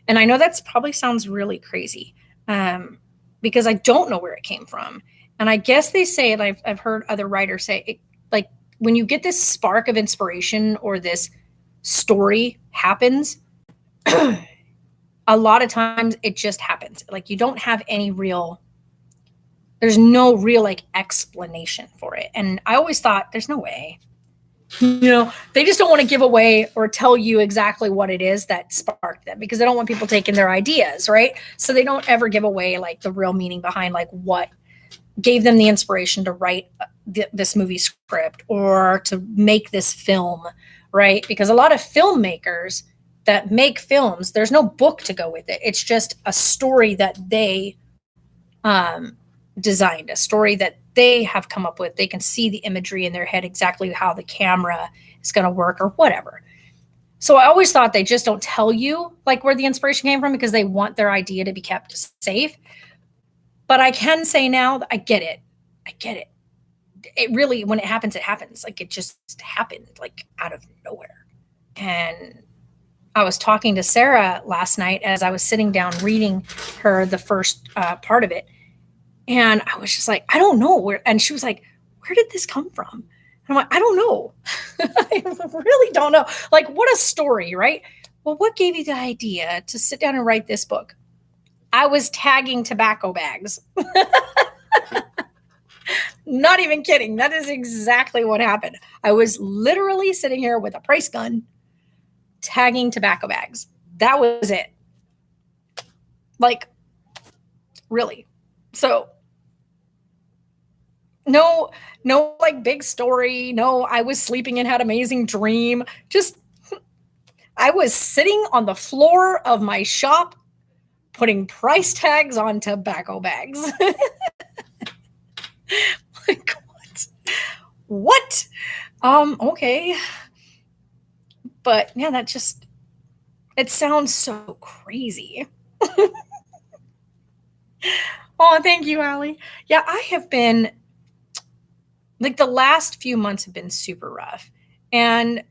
And I know that's probably sounds really crazy because I don't know where it came from. And I guess they say, and I've heard other writers say, it, like, when you get this spark of inspiration or this story happens, a lot of times it just happens. Like, you don't have any real, there's no real like explanation for it. And I always thought there's no way, they just don't want to give away or tell you exactly what it is that sparked them because they don't want people taking their ideas, right? So they don't ever give away like the real meaning behind like what gave them the inspiration to write this movie script or to make this film, right? Because a lot of filmmakers that make films, there's no book to go with it. It's just a story that they designed, a story that they have come up with. They can see the imagery in their head, exactly how the camera is going to work or whatever. So I always thought they just don't tell you like where the inspiration came from because they want their idea to be kept safe. But I can say now that I get it. I get it. It really, when it happens, it happens. Like, it just happened like out of nowhere. And I was talking to Sarah last night as I was sitting down reading her the first part of it. And I was just like, I don't know where. And she was like, where did this come from? And I'm like, I don't know. I really don't know. Like, what a story, right? Well, what gave you the idea to sit down and write this book? I was tagging tobacco bags. Not even kidding. That is exactly what happened. I was literally sitting here with a price gun, tagging tobacco bags. That was it. Like, really. So, no, like big story. No, I was sleeping and had an amazing dream. Just, I was sitting on the floor of my shop, putting price tags on tobacco bags. Like, what? Okay. But yeah, that just, it sounds so crazy. Oh, thank you, Allie. Yeah, I have been, like, the last few months have been super rough. And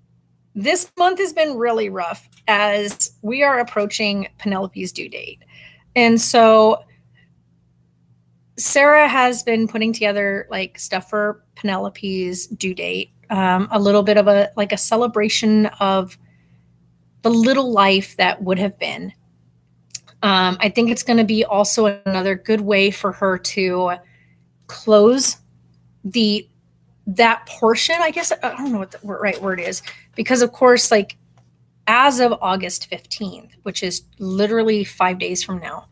this month has been really rough as we are approaching Penelope's due date. And so Sarah has been putting together like stuff for Penelope's due date, a little bit of a celebration of the little life that would have been. I think it's going to be also another good way for her to close that portion. I guess I don't know what the right word is, because of course, like, as of August 15th, which is literally 5 days from now,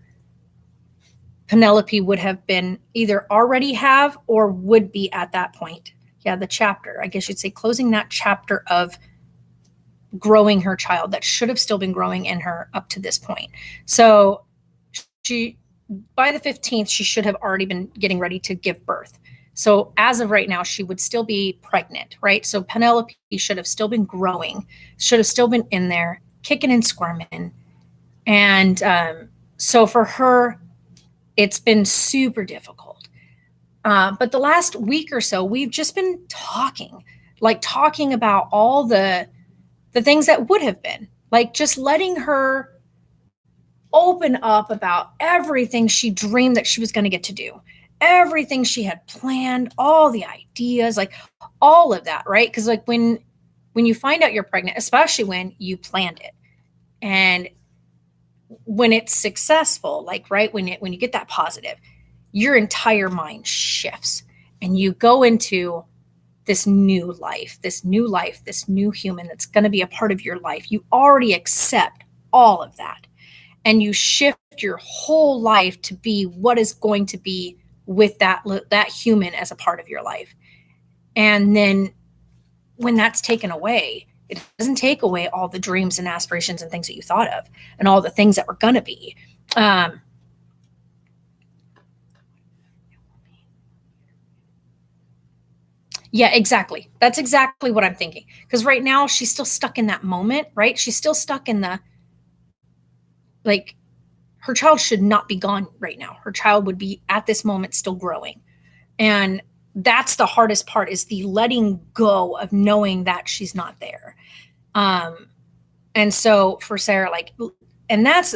Penelope would have been either already have or would be at that point. Yeah, the chapter, I guess you'd say, closing that chapter of growing her child that should have still been growing in her up to this point. So she, by the 15th, she should have already been getting ready to give birth. So as of right now, she would still be pregnant, right? So Penelope should have still been growing, should have still been in there, kicking and squirming. And so for her, it's been super difficult. But the last week or so, we've just been talking about all the the things that would have been, like just letting her open up about everything she dreamed that she was going to get to do, everything she had planned, all the ideas, like all of that, right? Because like when you find out you're pregnant, especially when you planned it, and when it's successful, like right when you get that positive, your entire mind shifts and you go into this new life, this new human that's going to be a part of your life. You already accept all of that, and you shift your whole life to be what is going to be with that human as a part of your life. And then when that's taken away, it doesn't take away all the dreams and aspirations and things that you thought of and all the things that were going to be. Yeah, exactly. That's exactly what I'm thinking. Because right now she's still stuck in that moment, right? She's still stuck in the, like, her child should not be gone right now. Her child would be at this moment still growing. And that's the hardest part, is the letting go of knowing that she's not there. And so for Sarah, like, and that's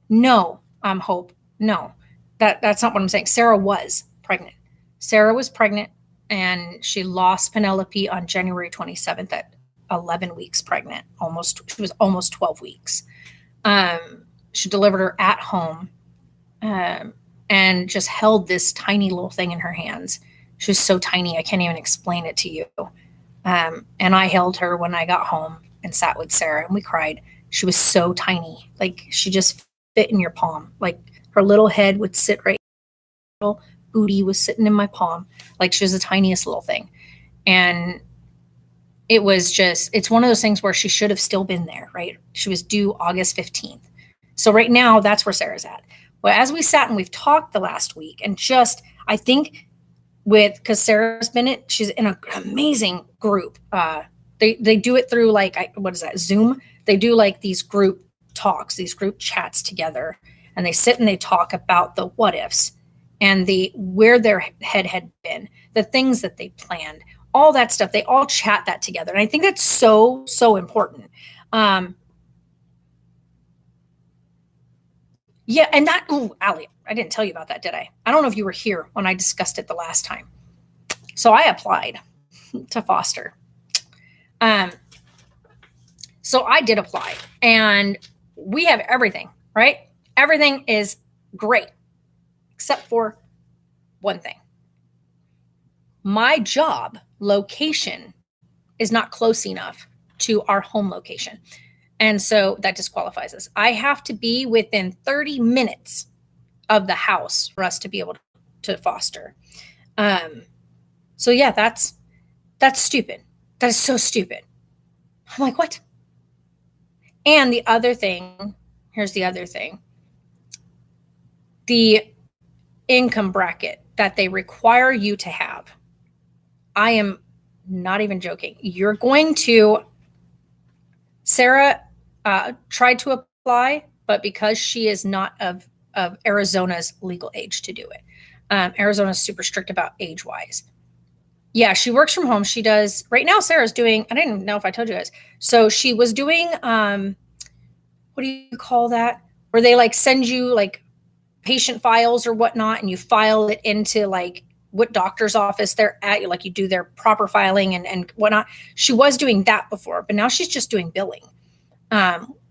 no, Hope, no, that's not what I'm saying. Sarah was pregnant. Sarah was pregnant, and she lost Penelope on January 27th at 11 weeks pregnant. She was almost 12 weeks. She delivered her at home, and just held this tiny little thing in her hands. She was so tiny, I can't even explain it to you. And I held her when I got home and sat with Sarah, and we cried. She was so tiny. Like, she just fit in your palm. Like, her little head would sit right, little booty was sitting in my palm. Like, she was the tiniest little thing. And it was just, it's one of those things where she should have still been there, right? She was due August 15th. So right now, that's where Sarah's at. Well, as we sat and we've talked the last week, and just, I think because Sarah's she's in an amazing group. They do it through, like, what is that, Zoom? They do like these group talks, these group chats together, and they sit and they talk about the what ifs and where their head had been, the things that they planned, all that stuff. They all chat that together. And I think that's so, so important. Yeah, and that, Allie, I didn't tell you about that, did I? I don't know if you were here when I discussed it the last time. So I applied to foster. So I did apply, and we have everything, right? Everything is great, except for one thing. My job location is not close enough to our home location. And so that disqualifies us. I have to be within 30 minutes of the house for us to be able to foster. So yeah, that's stupid. That is so stupid. I'm like, what? And the other thing, here's the other thing. The income bracket that they require you to have. I am not even joking. You're going to, Sarah tried to apply, but because she is not of Arizona's legal age to do it. Arizona's super strict about age-wise. Yeah, she works from home. She does, right now Sarah's doing, I didn't know if I told you guys. So she was doing, what do you call that? Where they like send you like patient files or whatnot, and you file it into like what doctor's office they're at. Like, you do their proper filing and whatnot. She was doing that before, but now she's just doing billing,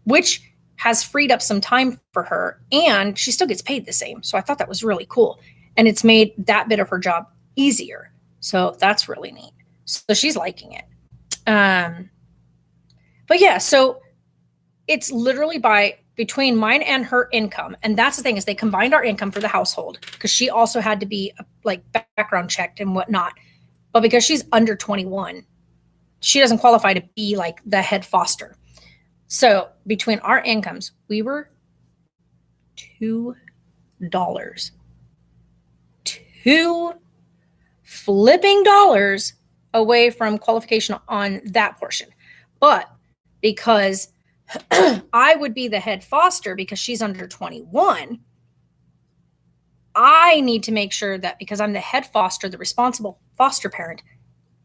which has freed up some time for her, and she still gets paid the same. So I thought that was really cool. And it's made that bit of her job easier. So that's really neat. So she's liking it. But yeah, so it's literally between mine and her income. And that's the thing, is they combined our income for the household, because she also had to be like background checked and whatnot. But because she's under 21, she doesn't qualify to be like the head foster. So between our incomes, we were $2 flipping dollars away from qualification on that portion. But because I would be the head foster because she's under 21, I need to make sure that, because I'm the head foster, the responsible foster parent,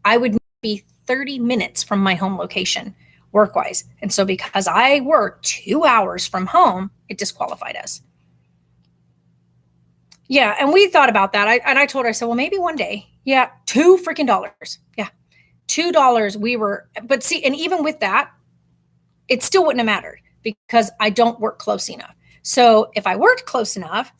I would be 30 minutes from my home location, work wise. And so because I work 2 hours from home, it disqualified us. Yeah. And we thought about that. I told her, I said, well, maybe one day. Yeah. $2 Yeah. $2 but see, and even with that, it still wouldn't have mattered because I don't work close enough. So if I worked close enough,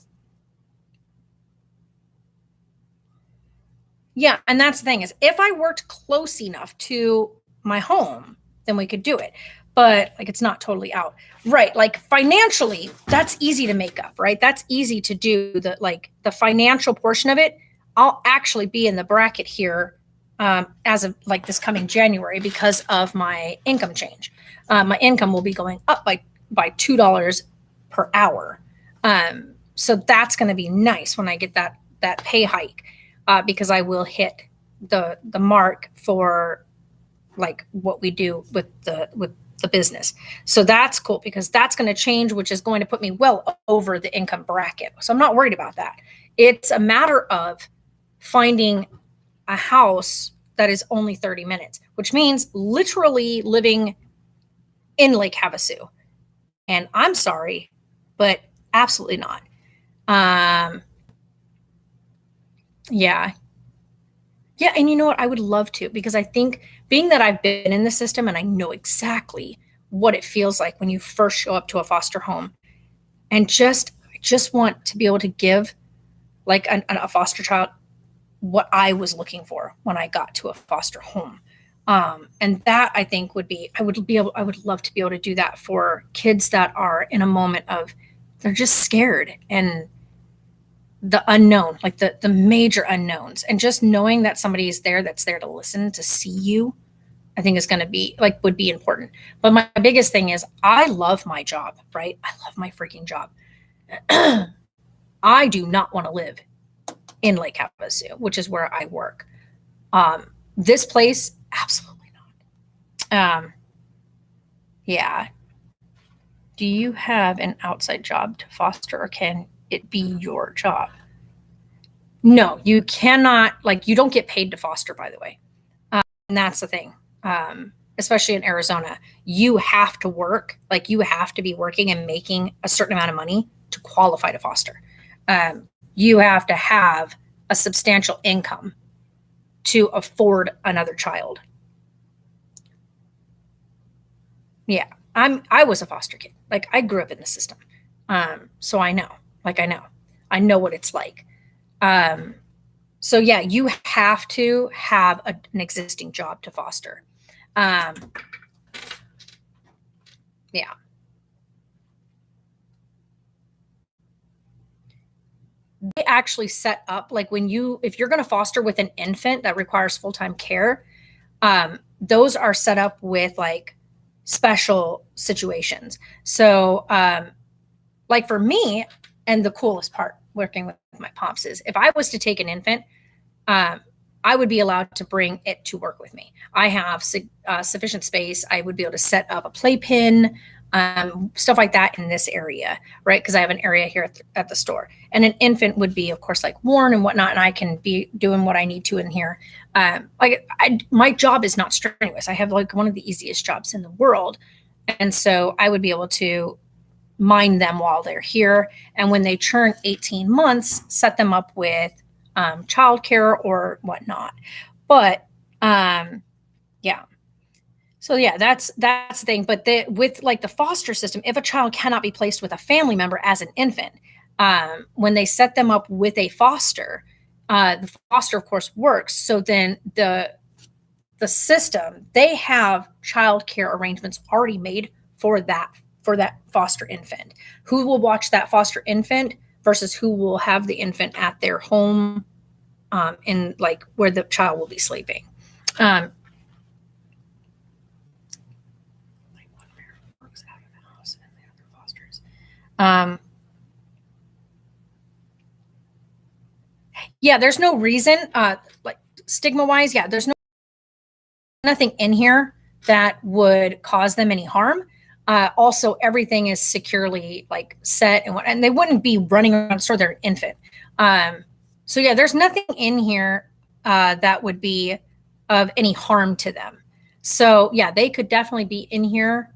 yeah, and that's the thing is if I worked close enough to my home, then we could do it. But like it's not totally out. Right. Like financially, that's easy to make up, right? That's easy to do the financial portion of it. I'll actually be in the bracket here as of like this coming January because of my income change. My income will be going up by $2 per hour. So that's going to be nice when I get that pay hike because I will hit the mark for like what we do with the business. So that's cool because that's going to change, which is going to put me well over the income bracket. So I'm not worried about that. It's a matter of finding a house that is only 30 minutes, which means literally living in Lake Havasu. And I'm sorry, but absolutely not. Yeah. Yeah. And you know what? I would love to because I think being that I've been in the system and I know exactly what it feels like when you first show up to a foster home and I just want to be able to give like a foster child what I was looking for when I got to a foster home. And that I think I would love to be able to do that for kids that are in a moment of, they're just scared and the unknown, like the major unknowns, and just knowing that somebody is there that's there to listen, to see you, I think is going to be like, would be important. But my biggest thing is I love my job, right? I love my freaking job. I do not want to live in Lake Havasu, which is where I work. This place, absolutely not. Yeah. Do you have an outside job to foster or can it be your job? No, you cannot, like, you don't get paid to foster, by the way. And that's the thing. Especially in Arizona, you have to work, like you have to be working and making a certain amount of money to qualify to foster. You have to have a substantial income to afford another child. Yeah, I was a foster kid. Like I grew up in the system. So I know, I know what it's like. So yeah, you have to have an existing job to foster. Yeah. They actually set up like if you're going to foster with an infant that requires full-time care, those are set up with like special situations. So, like for me, and the coolest part working with my pops is if I was to take an infant, I would be allowed to bring it to work with me. I have sufficient space. I would be able to set up a playpen, stuff like that in this area, right? Because I have an area here at the store. And an infant would be, of course, like worn and whatnot, and I can be doing what I need to in here. My job is not strenuous. I have like one of the easiest jobs in the world. And so I would be able to mind them while they're here. And when they turn 18 months, set them up with childcare or whatnot. But yeah. So yeah, that's the thing. But with like the foster system, if a child cannot be placed with a family member as an infant, when they set them up with a foster, the foster of course works. So then the system, they have childcare arrangements already made for that foster infant. Who will watch that foster infant versus who will have the infant at their home, in like where the child will be sleeping. Yeah, there's no reason, like stigma wise. Yeah, there's nothing in here that would cause them any harm. Also, everything is securely like set and they wouldn't be running around so they're an infant. So yeah, there's nothing in here that would be of any harm to them. So yeah, they could definitely be in here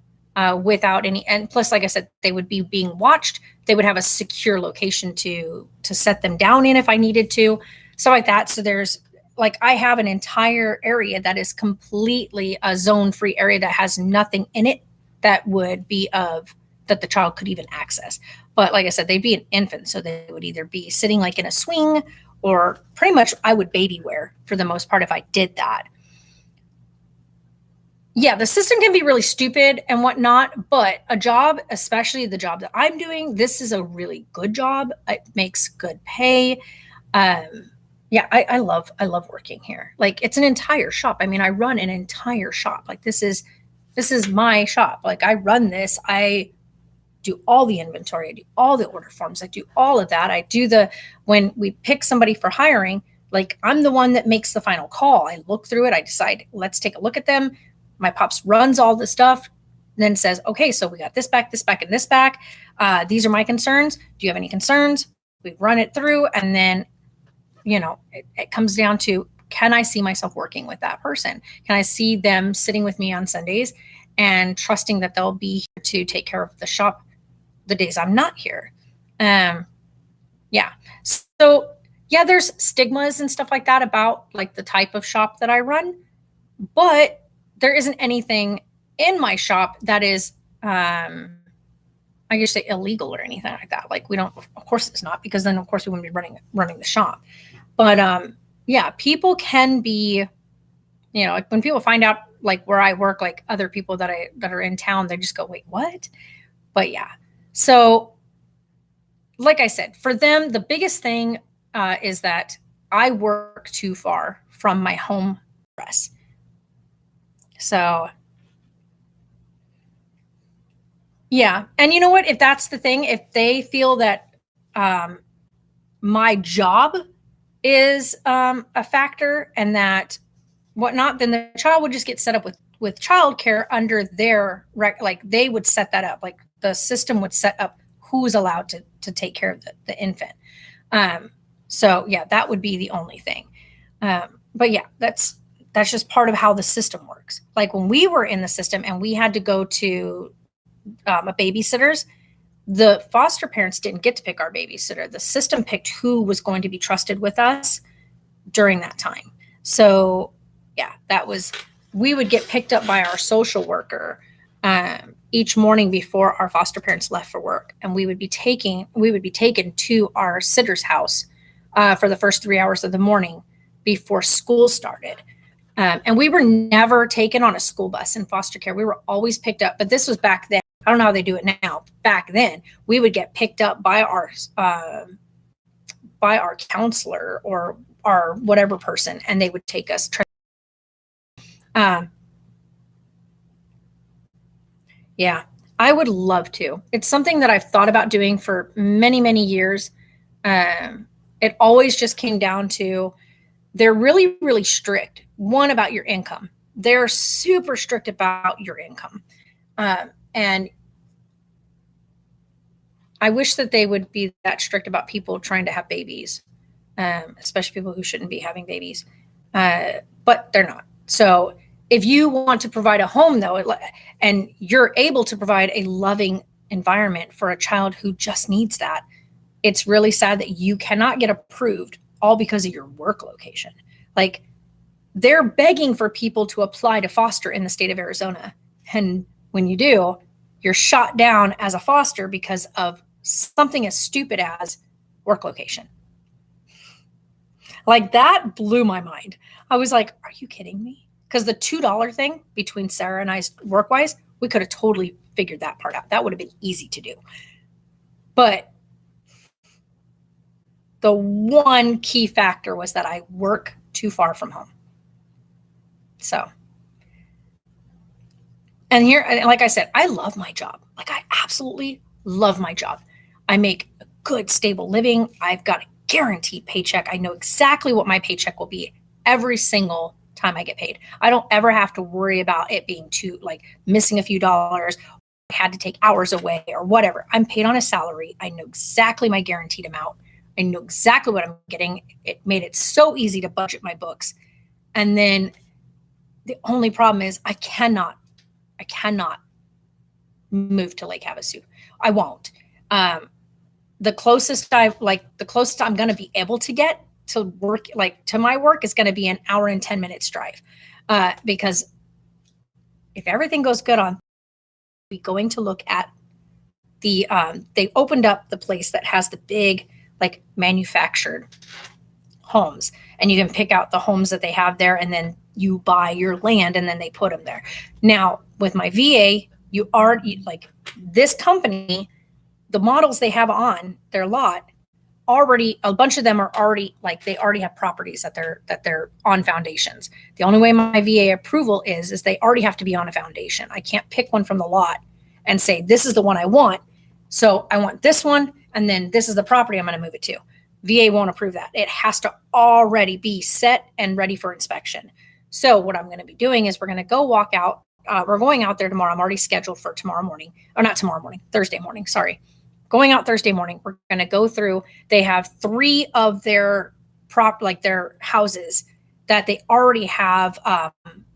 without any, and plus, like I said, they would be being watched. They would have a secure location to set them down in if I needed to, stuff like that. So there's like, I have an entire area that is completely a zone free area that has nothing in it that would be of that the child could even access. But like I said, they'd be an infant, so they would either be sitting like in a swing, or pretty much I would baby wear for the most part if I did that. Yeah, the system can be really stupid and whatnot, but a job, especially the job that I'm doing, this is a really good job. It makes good pay. Yeah, I love working here. Like, it's an entire shop. I mean, I run an entire shop. Like, this is my shop. Like, I run this. I do all the inventory. I do all the order forms. I do all of that. I do when we pick somebody for hiring, like, I'm the one that makes the final call. I look through it. I decide, let's take a look at them. My pops runs all the stuff, then says, okay, so we got this back, and this back. These are my concerns. Do you have any concerns? We run it through, and then, it comes down to, can I see myself working with that person? Can I see them sitting with me on Sundays and trusting that they'll be here to take care of the shop the days I'm not here? Yeah. So yeah, there's stigmas and stuff like that about like the type of shop that I run, but there isn't anything in my shop that is, I guess, say illegal or anything like that. Like, we don't, of course it's not, because then of course we wouldn't be running the shop. But yeah, people can be, like, when people find out like where I work, like other people that are in town, they just go, wait, what? But yeah. So like I said, for them, the biggest thing is that I work too far from my home address. So yeah. And you know what? If that's the thing, if they feel that my job is a factor and that whatnot, then the child would just get set up with childcare under their like, they would set that up. Like, the system would set up who's allowed to take care of the infant. So yeah, that would be the only thing. But yeah, that's just part of how the system works. Like, when we were in the system and we had to go to a babysitter's, the foster parents didn't get to pick our babysitter. The system picked who was going to be trusted with us during that time. So yeah, we would get picked up by our social worker each morning before our foster parents left for work. And we would be taken to our sitter's house for the first 3 hours of the morning before school started. And we were never taken on a school bus in foster care. We were always picked up, but this was back then. I don't know how they do it now. Back then, we would get picked up by our counselor or our whatever person, and they would take us. Yeah, I would love to. It's something that I've thought about doing for many, many years. It always just came down to, they're really, really strict. One, about your income. They're super strict about your income. And I wish that they would be that strict about people trying to have babies, especially people who shouldn't be having babies. But they're not. So if you want to provide a home, though, and you're able to provide a loving environment for a child who just needs that, it's really sad that you cannot get approved all because of your work location. Like, they're begging for people to apply to foster in the state of Arizona. And when you do, you're shot down as a foster because of something as stupid as work location. Like, that blew my mind. I was like, are you kidding me? Because the $2 thing between Sarah and I's work-wise, we could have totally figured that part out. That would have been easy to do. But the one key factor was that I work too far from home. So, and here, like I said, I love my job. Like, I absolutely love my job. I make a good, stable living. I've got a guaranteed paycheck. I know exactly what my paycheck will be every single time I get paid. I don't ever have to worry about it being missing a few dollars. I had to take hours away or whatever. I'm paid on a salary. I know exactly my guaranteed amount. I know exactly what I'm getting. It made it so easy to budget my books. And then The only problem is I cannot move to Lake Havasu. I won't. The closest I'm going to be able to get to work, like to my work, is going to be an hour and 10 minutes drive. Because if everything goes good on, we're going to look at they opened up the place that has the big, like, manufactured homes, and you can pick out the homes that they have there, and then you buy your land and then they put them there. Now, with my VA, you are like, this company, the models they have on their lot, already, a bunch of them are already, like, they already have properties that they're on foundations. The only way my VA approval is they already have to be on a foundation. I can't pick one from the lot and say, this is the one I want. So I want this one, and then this is the property I'm going to move it to. VA won't approve that. It has to already be set and ready for inspection. So what I'm going to be doing is we're going to go walk out. We're going out there tomorrow. I'm already scheduled for tomorrow morning. Or not tomorrow morning, Thursday morning. Sorry. Going out Thursday morning. We're going to go through. They have 3 of their their houses that they already have,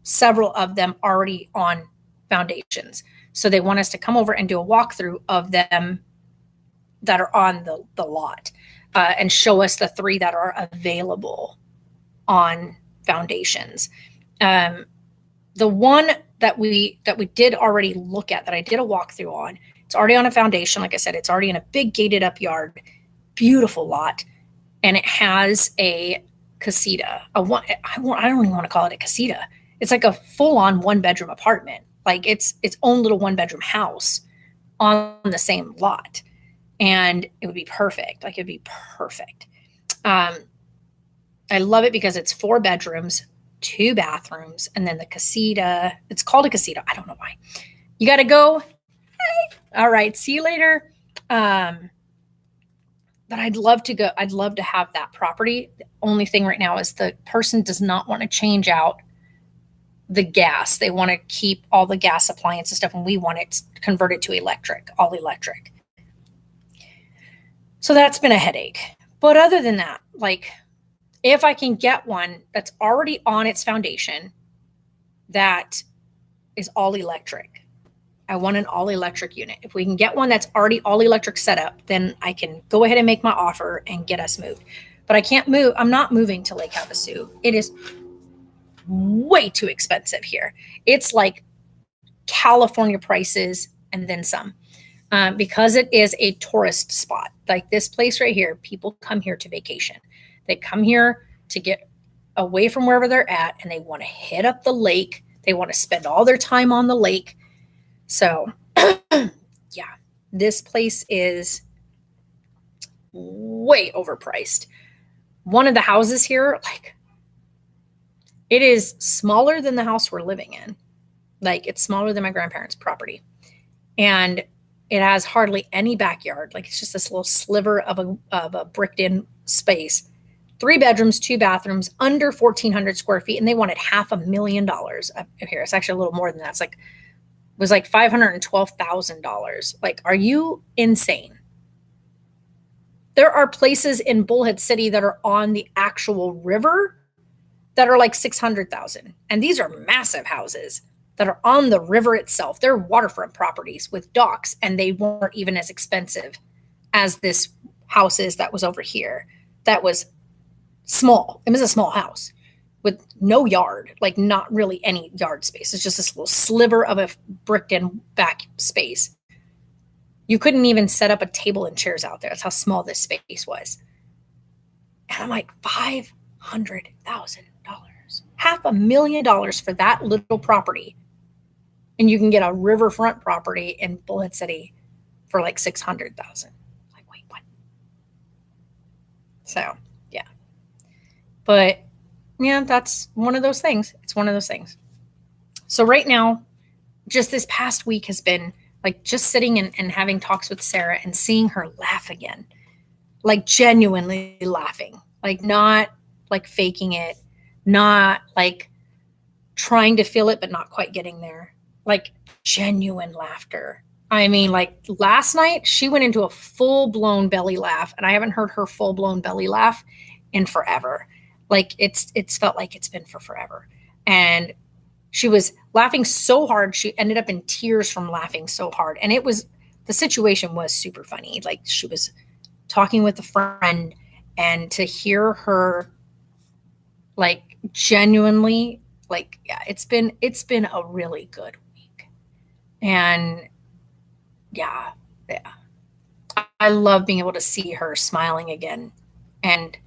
several of them already on foundations. So they want us to come over and do a walkthrough of them that are on the lot, and show us the 3 that are available on foundations. The one that we did already look at, that I did a walkthrough on, it's already on a foundation. Like I said, it's already in a big gated up yard, beautiful lot, and it has a casita. I don't even want to call it a casita. It's like a full-on 1-bedroom apartment. Like, it's its own little 1-bedroom house on the same lot, and it would be perfect. Like, it'd be perfect. I love it because it's 4 bedrooms, 2 bathrooms, and then the casita. It's called a casita. I don't know why. You got to go. Hey. All right. See you later. But I'd love to go. I'd love to have that property. The only thing right now is the person does not want to change out the gas. They want to keep all the gas appliance and stuff, and we want it converted to electric, all electric. So that's been a headache. But other than that, like, if I can get one that's already on its foundation that is all electric, I want an all electric unit. If we can get one that's already all electric setup, then I can go ahead and make my offer and get us moved. But I can't move. I'm not moving to Lake Havasu. It is way too expensive here. It's like California prices and then some, because it is a tourist spot. Like this place right here, people come here to vacation. They come here to get away from wherever they're at, and they want to hit up the lake. They want to spend all their time on the lake. So, yeah, this place is way overpriced. One of the houses here, like, it is smaller than the house we're living in. Like, it's smaller than my grandparents' property. And it has hardly any backyard. Like, it's just this little sliver of a bricked in space. 3 bedrooms, 2 bathrooms, under 1,400 square feet. And they wanted $500,000 up here. It's actually a little more than that. It was like $512,000. Like, are you insane? There are places in Bullhead City that are on the actual river that are like 600,000. And these are massive houses that are on the river itself. They're waterfront properties with docks, and they weren't even as expensive as this house is that was over here. That was small. It was a small house with no yard, like not really any yard space. It's just this little sliver of a bricked in back space. You couldn't even set up a table and chairs out there. That's how small this space was. And I'm like, $500,000, $500,000 for that little property. And you can get a riverfront property in Bullhead City for like $600,000. Like, wait, what? So, yeah. But yeah, that's one of those things. It's one of those things. So right now, just this past week has been like just sitting and having talks with Sarah and seeing her laugh again, like genuinely laughing, like not like faking it, not like trying to feel it, but not quite getting there, like genuine laughter. I mean, like last night she went into a full-blown belly laugh, and I haven't heard her full-blown belly laugh in forever. Like it's felt like it's been for forever. And She was laughing so hard. She ended up in tears from laughing so hard. And the situation was super funny. Like, she was talking with a friend, and to hear her, like, genuinely, like, yeah, it's been a really good week. And yeah, yeah. I love being able to see her smiling again. And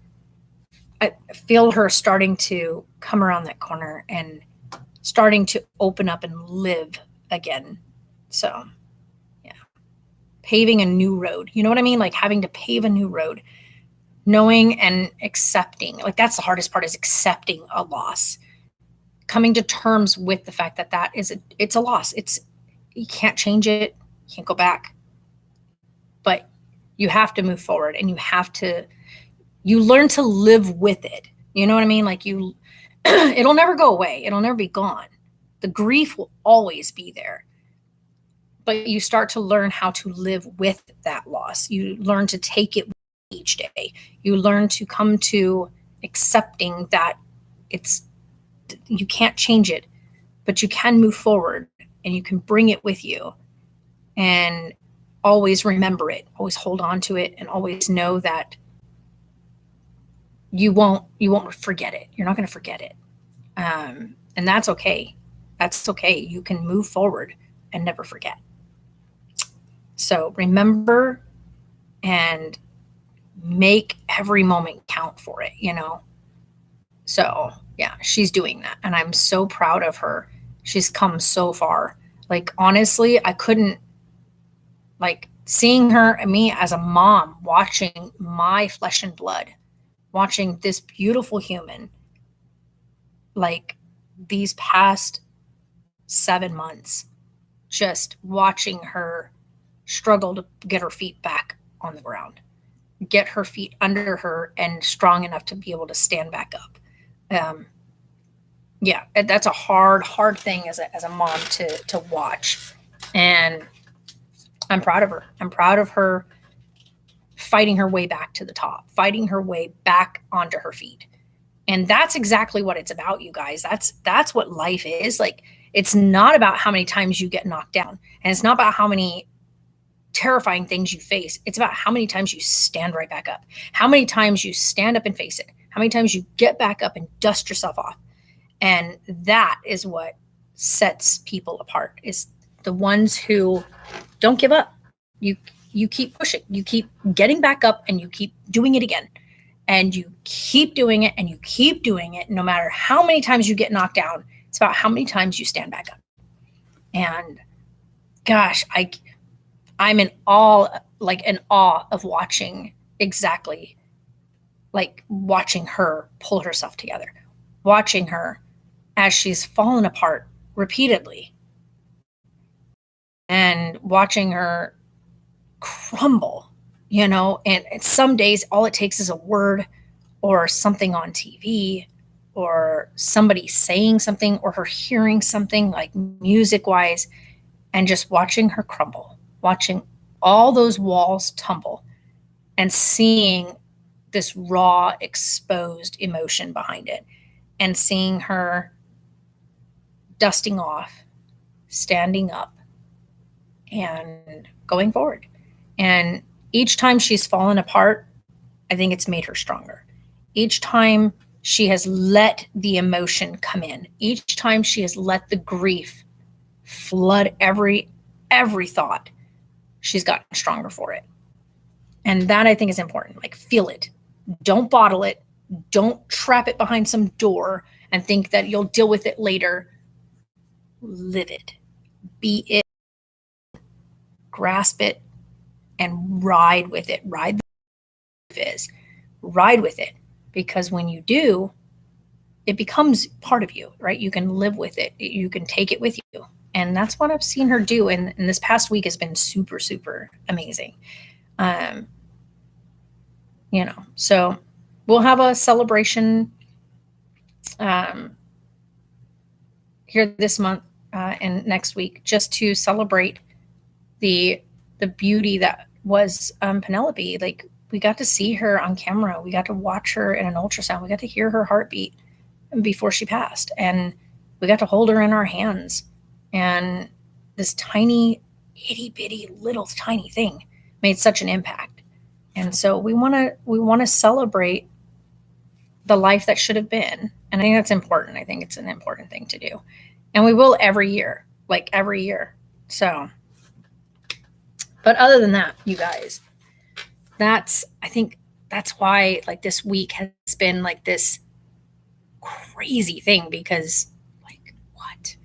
I feel her starting to come around that corner and starting to open up and live again. So, yeah. Paving a new road. You know what I mean? Like, having to pave a new road, knowing and accepting. Like, that's the hardest part, is accepting a loss. Coming to terms with the fact that it's a loss. You can't change it. You can't go back. But you have to move forward, and you learn to live with it. You know what I mean? Like, it'll never go away. It'll never be gone. The grief will always be there. But you start to learn how to live with that loss. You learn to take it each day. You learn to come to accepting that you can't change it, but you can move forward, and you can bring it with you, and always remember it, always hold on to it, and always know that you won't forget it. You're not going to forget it. And that's okay. That's okay. You can move forward and never forget. So remember and make every moment count for it, So yeah, she's doing that. And I'm so proud of her. She's come so far. Like, honestly, I couldn't, like, seeing her and me as a mom, watching my flesh and blood, watching this beautiful human, like, these past 7 months, just watching her struggle to get her feet back on the ground, get her feet under her and strong enough to be able to stand back up. Yeah, that's a hard thing as a mom to watch. And I'm proud of her. I'm proud of her fighting her way back to the top, fighting her way back onto her feet. And that's exactly what it's about, you guys. That's what life is. Like, it's not about how many times you get knocked down. And it's not about how many terrifying things you face. It's about how many times you stand right back up, how many times you stand up and face it, how many times you get back up and dust yourself off. And that is what sets people apart, is the ones who don't give up. You keep pushing, you keep getting back up, and you keep doing it again. And you keep doing it, and you keep doing it. No matter how many times you get knocked down, it's about how many times you stand back up. And gosh, I'm in awe of watching watching her pull herself together, watching her as she's fallen apart repeatedly, and watching her crumble, and some days all it takes is a word or something on TV or somebody saying something or her hearing something, like, music wise, and just watching her crumble, watching all those walls tumble, and seeing this raw, exposed emotion behind it, and seeing her dusting off, standing up, and going forward. And each time she's fallen apart, I think it's made her stronger. Each time she has let the emotion come in, each time she has let the grief flood every thought, she's gotten stronger for it. And that, I think, is important. Like, feel it. Don't bottle it. Don't trap it behind some door and think that you'll deal with it later. Live it. Be it. Grasp it and ride with it. Ride with it. Because when you do, it becomes part of you, right? You can live with it. You can take it with you. And that's what I've seen her do. And this past week has been super, super amazing. So we'll have a celebration here this month and next week, just to celebrate the beauty that was Penelope. Like, we got to see her on camera. We got to watch her in an ultrasound. We got to hear her heartbeat before she passed. And we got to hold her in our hands. And this tiny, itty bitty little tiny thing made such an impact. And so we want to celebrate the life that should have been. And I think that's important. I think it's an important thing to do. And we will every year, like every year. So, but other than that, you guys, I think that's why like this week has been like this crazy thing because like what?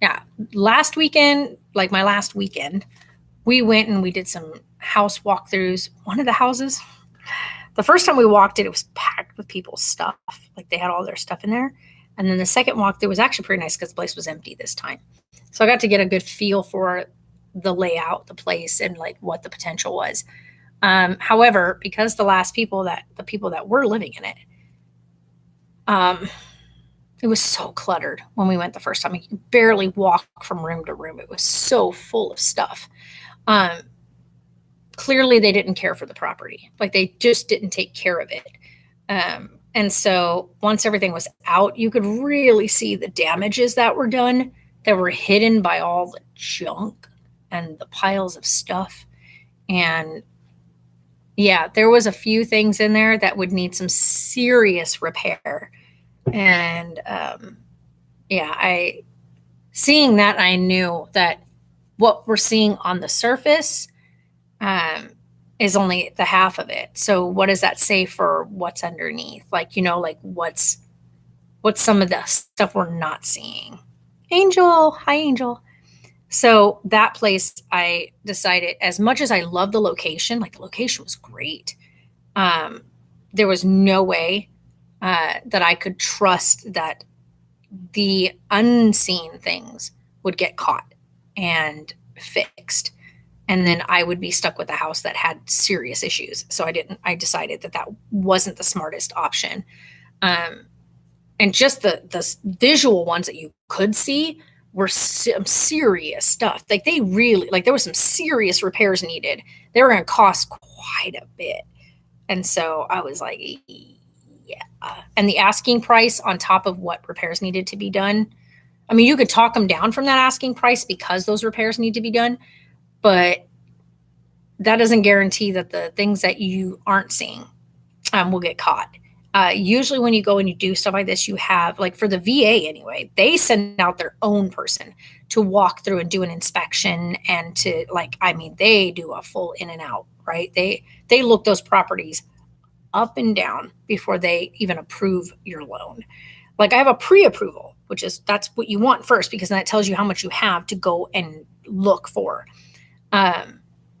Yeah, last weekend, like my last weekend, we went and we did some house walkthroughs. One of the houses, the first time we walked it, it was packed with people's stuff. Like they had all their stuff in there. And then the second walkthrough was actually pretty nice because the place was empty this time. So I got to get a good feel for the layout, the place, and like what the potential was. However, because the people that were living in it, it was so cluttered when we went the first time. You could barely walk from room to room. It was so full of stuff. Clearly, they didn't care for the property. Like they just didn't take care of it. And so once everything was out, you could really see the damages that were done that were hidden by all the junk and the piles of stuff. And yeah, there was a few things in there that would need some serious repair. And seeing that, I knew that what we're seeing on the surface is only the half of it. So what does that say for what's underneath? Like, like what's some of the stuff we're not seeing? Angel, hi Angel. So that place, I decided, as much as I love the location, like the location was great. There was no way that I could trust that the unseen things would get caught and fixed. And then I would be stuck with a house that had serious issues. So I decided that wasn't the smartest option. And just the visual ones that you could see were some serious stuff. Like they really, like there was some serious repairs needed. They were going to cost quite a bit. And so I was like, yeah. And the asking price on top of what repairs needed to be done. I mean, you could talk them down from that asking price because those repairs need to be done, but that doesn't guarantee that the things that you aren't seeing will get caught. Usually when you go and you do stuff like this, you have, like for the VA anyway, they send out their own person to walk through and do an inspection and to they do a full in and out, right? They look those properties up and down before they even approve your loan. Like I have a pre-approval, that's what you want first, because then it tells you how much you have to go and look for.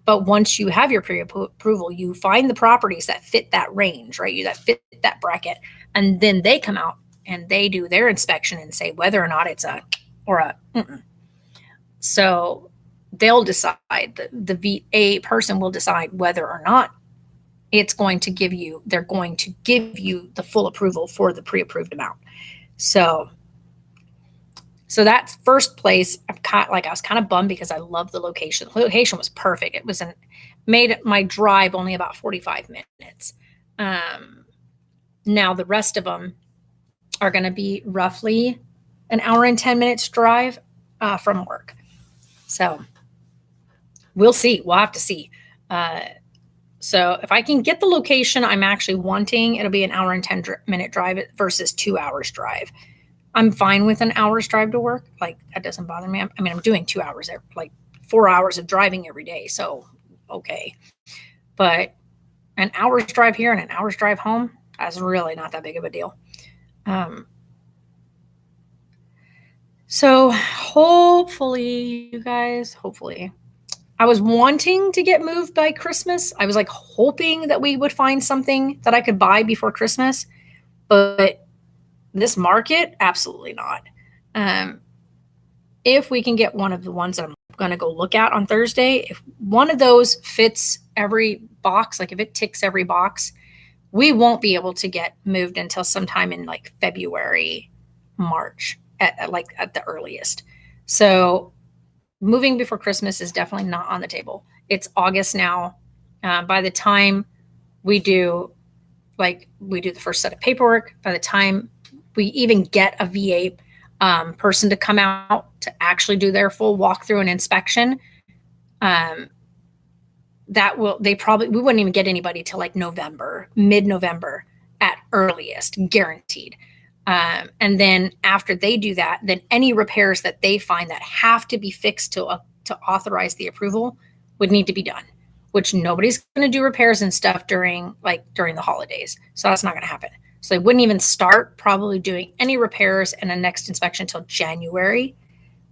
But once you have your pre-approval, you find the properties that fit that range, right? That fit that bracket. And then they come out and they do their inspection and say whether or not it's a. So they'll decide, the VA person will decide whether or not they're going to give you the full approval for the pre-approved amount. So that first place, I was kind of bummed because I love the location. The location was perfect. It made my drive only about 45 minutes. Now the rest of them are going to be roughly an hour and 10 minutes drive from work. So we'll see. We'll have to see. So if I can get the location I'm actually wanting, it'll be an hour and 10-minute drive versus 2 hours drive. I'm fine with an hour's drive to work. Like that doesn't bother me. I mean, I'm doing 2 hours, like 4 hours of driving every day. So, okay. But an hour's drive here and an hour's drive home, that's really not that big of a deal. So hopefully, you guys, I was wanting to get moved by Christmas. I was like hoping that we would find something that I could buy before Christmas, but this market, absolutely not. If we can get one of the ones I'm going to go look at on Thursday, if one of those fits every box, like if it ticks every box, we won't be able to get moved until sometime in like February, March at the earliest. So moving before Christmas is definitely not on the table. It's August now. By the time we do the first set of paperwork, by the time we even get a VA person to come out to actually do their full walkthrough and inspection. We wouldn't even get anybody till like November, mid-November at earliest, guaranteed. And then after they do that, then any repairs that they find that have to be fixed to authorize the approval would need to be done, which nobody's going to do repairs and stuff during the holidays. So that's not going to happen. So they wouldn't even start probably doing any repairs and a next inspection until January,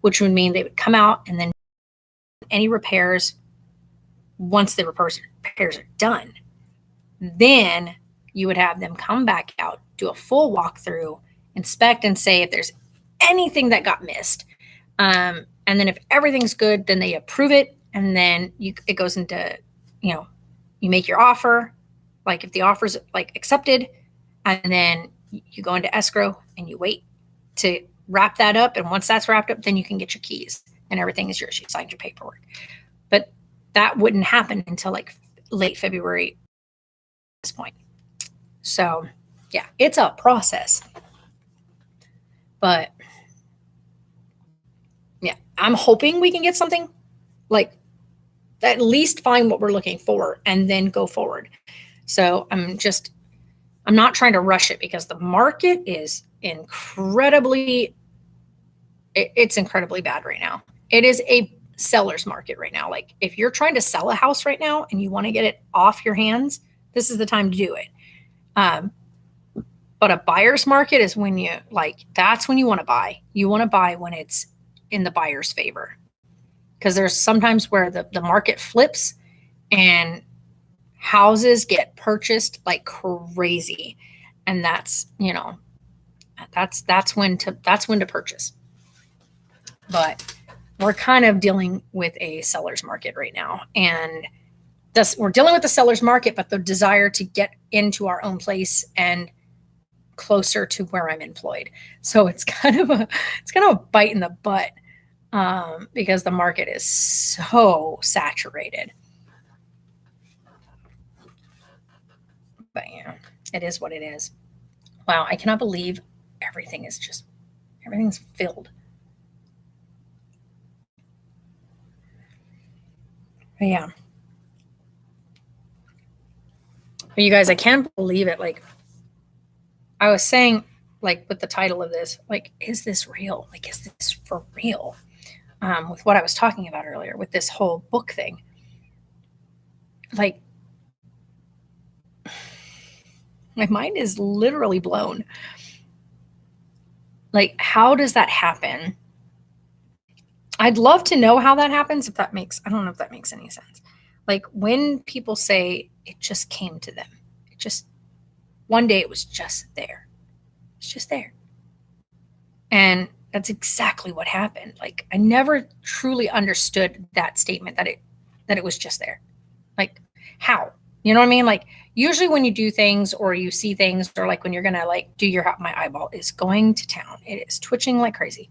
which would mean they would come out and then any repairs. Once the repairs are done, then you would have them come back out, do a full walkthrough, inspect and say if there's anything that got missed. And then if everything's good, then they approve it. And then it goes into, you make your offer. Like if the offer's like accepted, and then you go into escrow and you wait to wrap that up. And once that's wrapped up, then you can get your keys and everything is yours. You signed your paperwork. But that wouldn't happen until like late February at this point. So yeah, it's a process. But yeah, I'm hoping we can get something like at least find what we're looking for and then go forward. So I'm not trying to rush it because the market is incredibly bad right now. It is a seller's market right now. Like if you're trying to sell a house right now and you want to get it off your hands, this is the time to do it. But a buyer's market is when that's when you want to buy. You want to buy when it's in the buyer's favor. Because there's sometimes where the market flips and houses get purchased like crazy. And that's when to purchase. But we're kind of dealing with a seller's market right now. And we're dealing with the seller's market, but the desire to get into our own place and closer to where I'm employed. So it's kind of a bite in the butt because the market is so saturated. But yeah, it is what it is. Wow, I cannot believe everything's filled. But yeah. But you guys, I can't believe it. Like I was saying, like with the title of this, like, is this real? Like, is this for real? With what I was talking about earlier with this whole book thing. Like, my mind is literally blown. Like, how does that happen? I'd love to know how that happens. I don't know if that makes any sense. Like when people say it just came to them, one day it was just there. It's just there. And that's exactly what happened. Like I never truly understood that statement that it was just there. Like how? You know what I mean? Like usually when you do things or you see things or like when you're going to like do my eyeball is going to town. It is twitching like crazy.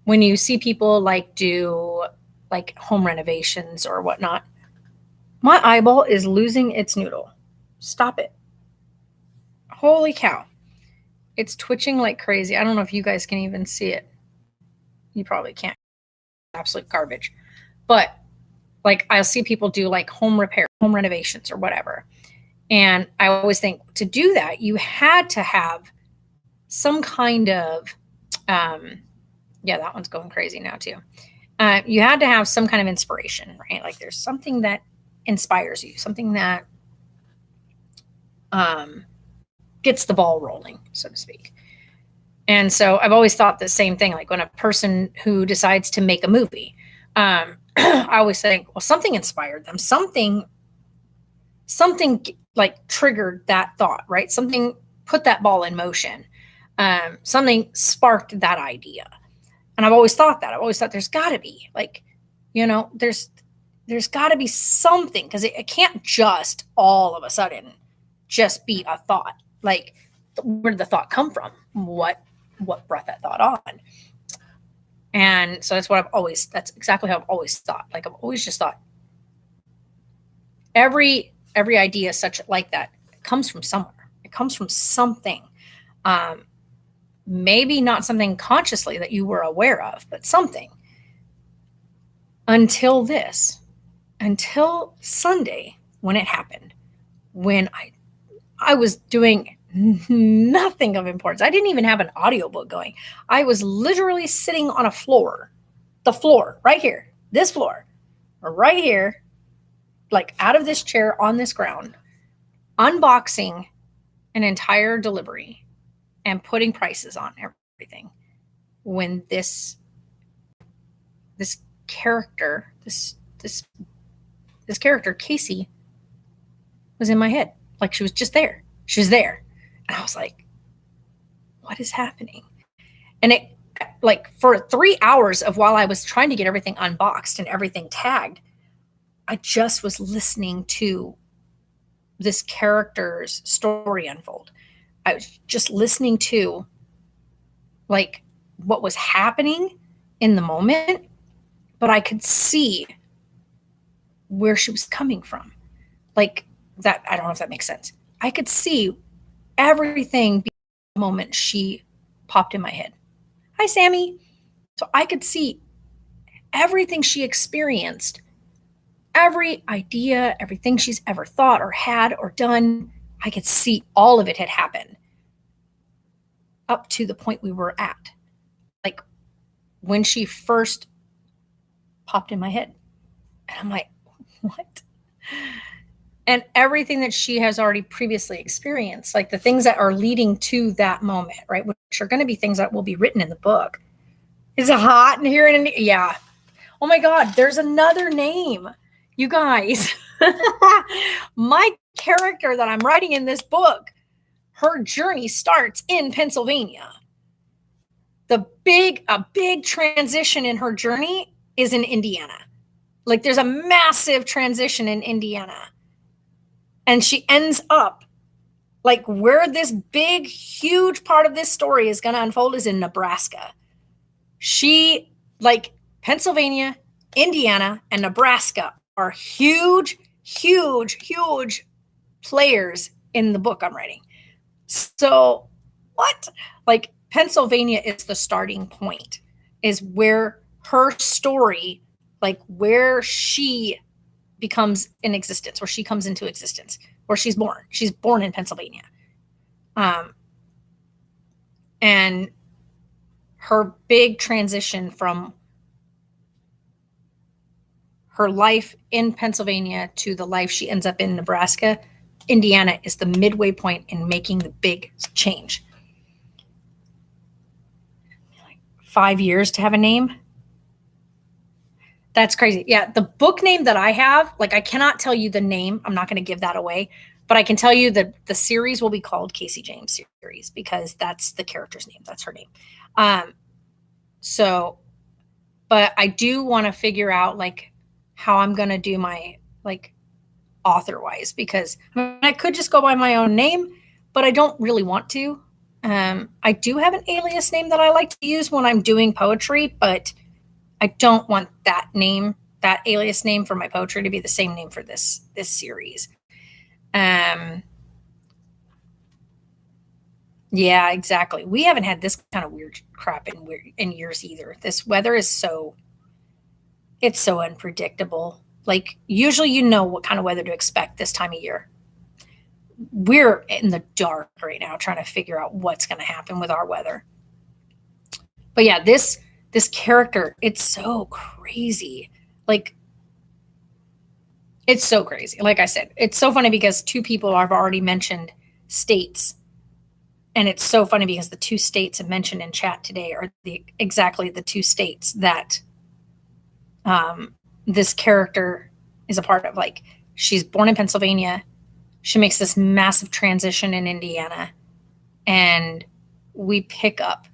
When you see people like do like home renovations or whatnot, my eyeball is losing its noodle. Stop it. Holy cow. It's twitching like crazy. I don't know if you guys can even see it. You probably can't. Absolute garbage. But like I'll see people do like home renovations or whatever. And I always think to do that, you had to have some kind of, yeah, that one's going crazy now too. You had to have some kind of inspiration, right? Like there's something that inspires you, something that gets the ball rolling, so to speak. And so I've always thought the same thing, like when a person who decides to make a movie, I always think, well, something inspired them, something like triggered that thought, right? Something put that ball in motion. Something sparked that idea. And I've always thought there's gotta be like, there's got to be something because it can't just all of a sudden just be a thought. Like, where did the thought come from? What brought that thought on? And so that's exactly how I've always thought. Like, I've always just thought every idea such like that comes from somewhere. It comes from something maybe not something consciously that you were aware of, but something. Until Sunday, when it happened, when I was doing nothing of importance. I didn't even have an audiobook going. I was literally sitting on a floor, the floor right here, this floor, right here, like out of this chair on this ground, unboxing an entire delivery and putting prices on everything. When this character, this character, Casey, was in my head. Like she was just there. She was there. And I was like, what is happening? And it, like, for 3 hours of while I was trying to get everything unboxed and everything tagged, I just was listening to this character's story unfold. I was just listening to, like, what was happening in the moment, but I could see where she was coming from. Like that, I don't know if that makes sense. I could see everything the moment she popped in my head. Hi, Sammy. So I could see everything she experienced, every idea, everything she's ever thought or had or done. I could see all of it had happened up to the point we were at. Like when she first popped in my head. And I'm like, what? And everything that she has already previously experienced, like the things that are leading to that moment, right? Which are going to be things that will be written in the book. Is it hot in here? Yeah. Oh my God, there's another name. You guys, my character that I'm writing in this book, her journey starts in Pennsylvania. A big transition in her journey is in Indiana. Like there's a massive transition in Indiana. And she ends up, like, where this big, huge part of this story is going to unfold is in Nebraska. She, like, Pennsylvania, Indiana, and Nebraska are huge players in the book I'm writing. So, what? Like, Pennsylvania is the starting point, is where her story, like, where she becomes in existence, where she comes into existence, where she's born. She's born in Pennsylvania. And her big transition from her life in Pennsylvania to the life she ends up in Nebraska, Indiana is the midway point in making the big change. 5 years to have a name. That's crazy. Yeah, the book name that I have, like, I cannot tell you the name. I'm not going to give that away, but I can tell you that the series will be called Casey James series because that's the character's name. That's her name. But I do want to figure out, like, how I'm going to do my, like, author-wise, because I could just go by my own name, but I don't really want to. I do have an alias name that I like to use when I'm doing poetry, but I don't want that name, that alias name for my poetry, to be the same name for this series. Yeah, exactly. We haven't had this kind of weird crap in years either. This weather is it's so unpredictable. Like, usually you know what kind of weather to expect this time of year. We're in the dark right now trying to figure out what's going to happen with our weather. But yeah, this character, it's so crazy. Like, it's so crazy. Like I said, it's so funny because two people have already mentioned states. And it's so funny because the two states I mentioned in chat today are exactly the two states that this character is a part of. Like, she's born in Pennsylvania. She makes this massive transition in Indiana. And we pick up,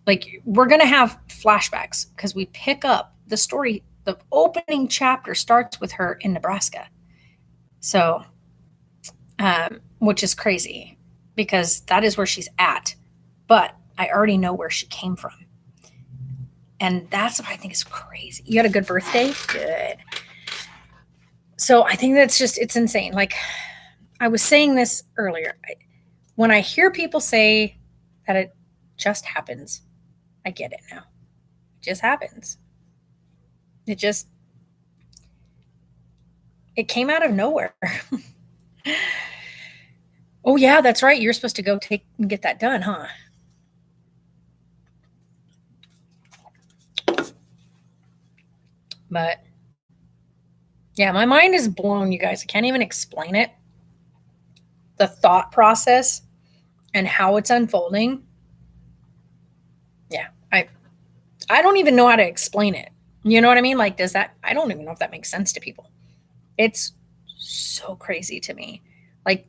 like, we're going to have flashbacks because we pick up the story. The opening chapter starts with her in Nebraska. So, which is crazy because that is where she's at. But I already know where she came from. And that's what I think is crazy. You had a good birthday? Good. So I think that's just, it's insane. Like, I was saying this earlier. When I hear people say, that it just happens. I get it now. It just happens. It came out of nowhere. Oh yeah, that's right. You're supposed to go take and get that done, huh? But yeah, my mind is blown, you guys. I can't even explain it. The thought process and how it's unfolding. Yeah, I don't even know how to explain it. You know what I mean? Like, I don't even know if that makes sense to people. It's so crazy to me. Like,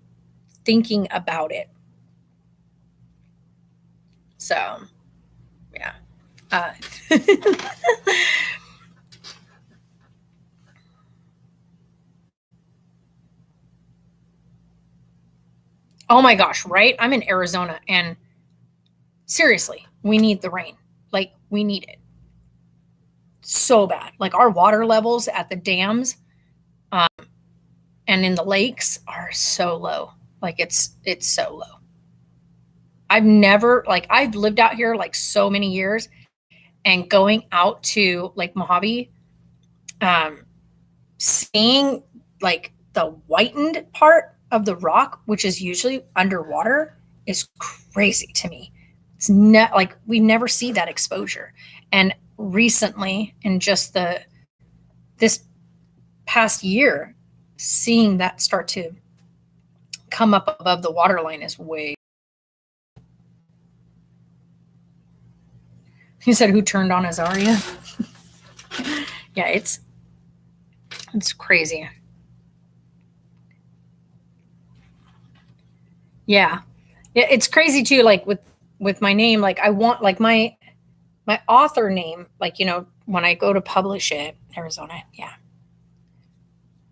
thinking about it. So, yeah. Oh my gosh, right? I'm in Arizona and seriously, we need the rain. Like, we need it so bad. Like, our water levels at the dams and in the lakes are so low. Like, it's so low. I've lived out here like so many years, and going out to Lake Mojave, um, seeing like the whitened part of the rock, which is usually underwater, is crazy to me. It's not like we never see that exposure. And recently, in just this past year, seeing that start to come up above the waterline is way. He said, "Who turned on Azaria?" Yeah, it's crazy. Yeah, yeah, it's crazy too. Like with my name, like I want like my author name, like when I go to publish it, Arizona. Yeah.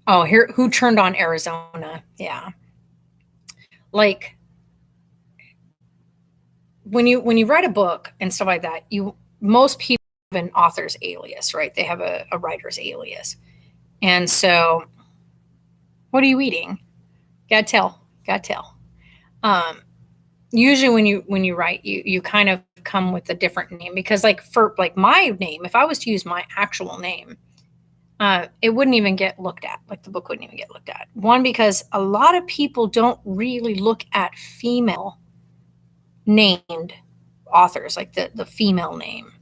Oh, here, who turned on Arizona? Yeah. Like when you write a book and stuff like that, most people have an author's alias, right? They have a writer's alias. And so, what are you eating? Gotta tell. Gotta tell. Um, Usually when you write, you kind of come with a different name, because like for like my name, if I was to use my actual name, it wouldn't even get looked at. Like, the book wouldn't even get looked at. One, because a lot of people don't really look at female named authors, like the female name.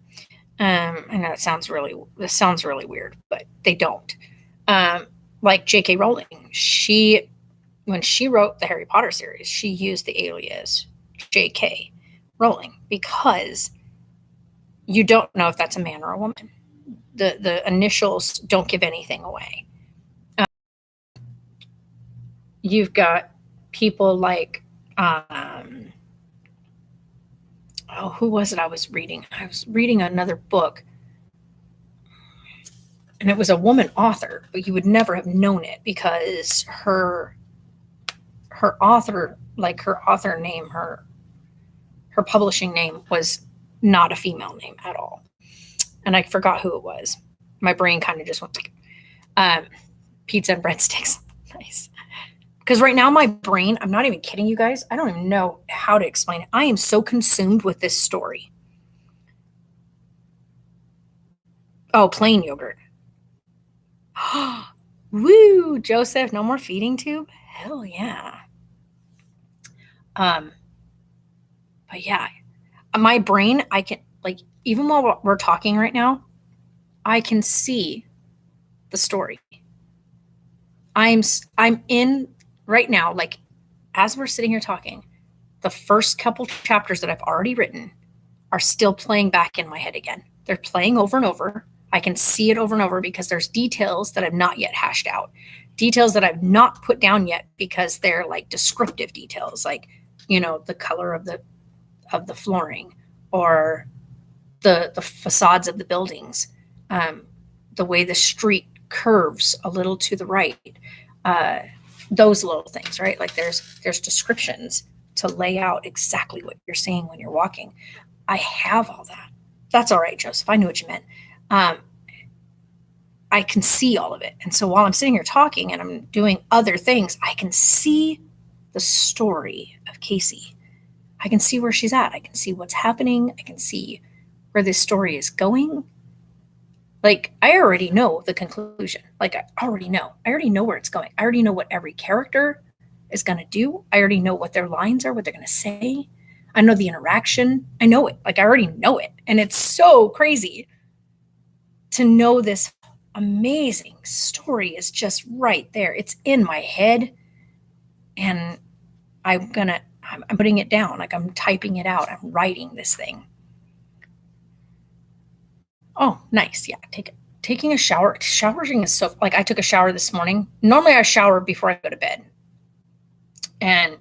I know this sounds really weird, but they don't. Um, like J.K. Rowling, when she wrote the Harry Potter series, she used the alias J.K. Rowling, because you don't know if that's a man or a woman. The initials don't give anything away. You've got people like, oh, who was it I was reading? I was reading another book, and it was a woman author, but you would never have known it, because her author, like her author name, her publishing name was not a female name at all. And I forgot who it was. My brain kind of just went like, pizza and breadsticks. Nice. Because right now, my brain, I'm not even kidding you guys, I don't even know how to explain it. I am so consumed with this story. Oh, plain yogurt. Woo, Joseph, no more feeding tube? Hell yeah. Um, but yeah, my brain, I can, like, even while we're talking right now, I can see the story. I'm in right now, like, as we're sitting here talking, the first couple chapters that I've already written are still playing back in my head again. They're playing over and over. I can see it over and over, because there's details that I've not yet hashed out, details that I've not put down yet, because they're like descriptive details, like, the color of the flooring, or the facades of the buildings, the way the street curves a little to the right, uh, those little things, right? Like, there's descriptions to lay out exactly what you're seeing when you're walking. I have all that. That's all right, Joseph. I knew what you meant. I can see all of it. And so while I'm sitting here talking and I'm doing other things, I can see the story of Casey I can see where she's at. I can see what's happening. I can see where this story is going. Like, I already know the conclusion. Like, I already know. I already know where it's going. I already know what every character is going to do. I already know what their lines are, what they're going to say. I know the interaction. I know it. Like, I already know it. And it's so crazy to know this amazing story is just right there. It's in my head. And I'm putting it down. Like, I'm typing it out. I'm writing this thing. Oh, nice. Yeah, taking a shower. Showering is so, like, I took a shower this morning. Normally I shower before I go to bed. And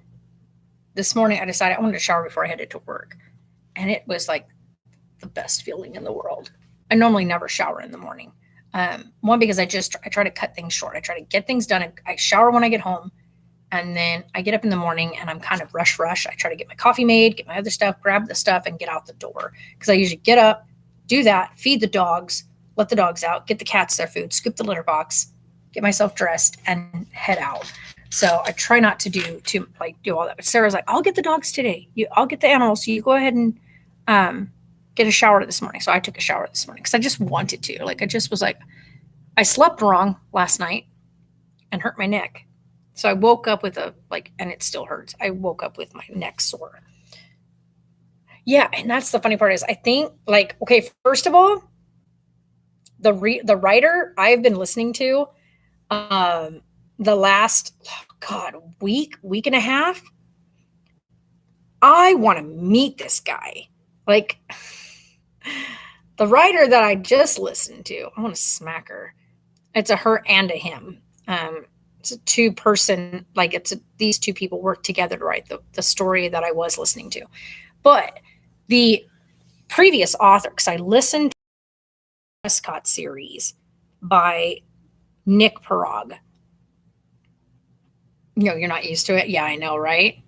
this morning I decided I wanted to shower before I headed to work. And it was like the best feeling in the world. I normally never shower in the morning. One, because I try to cut things short. I try to get things done. I shower when I get home. And then I get up in the morning and I'm kind of rush. I try to get my coffee made, get my other stuff, grab the stuff, and get out the door. Because I usually get up, do that, feed the dogs, let the dogs out, get the cats their food, scoop the litter box, get myself dressed, and head out. So I try not to do all that. But Sarah's like, I'll get the dogs today. I'll get the animals. So you go ahead and get a shower this morning. So I took a shower this morning because I just wanted to. Like, I just was like, I slept wrong last night and hurt my neck. So I woke up with and it still hurts. I woke up with my neck sore. Yeah, and that's the funny part is I think, like, okay, first of all, the writer I've been listening to the last, week and a half, I want to meet this guy. Like, the writer that I just listened to, I want to smack her. It's a her and a him. It's a two-person, like, these two people work together to write the story that I was listening to. But the previous author, because I listened to the Prescott series by Nick Parag. You're not used to it. Yeah, I know, right?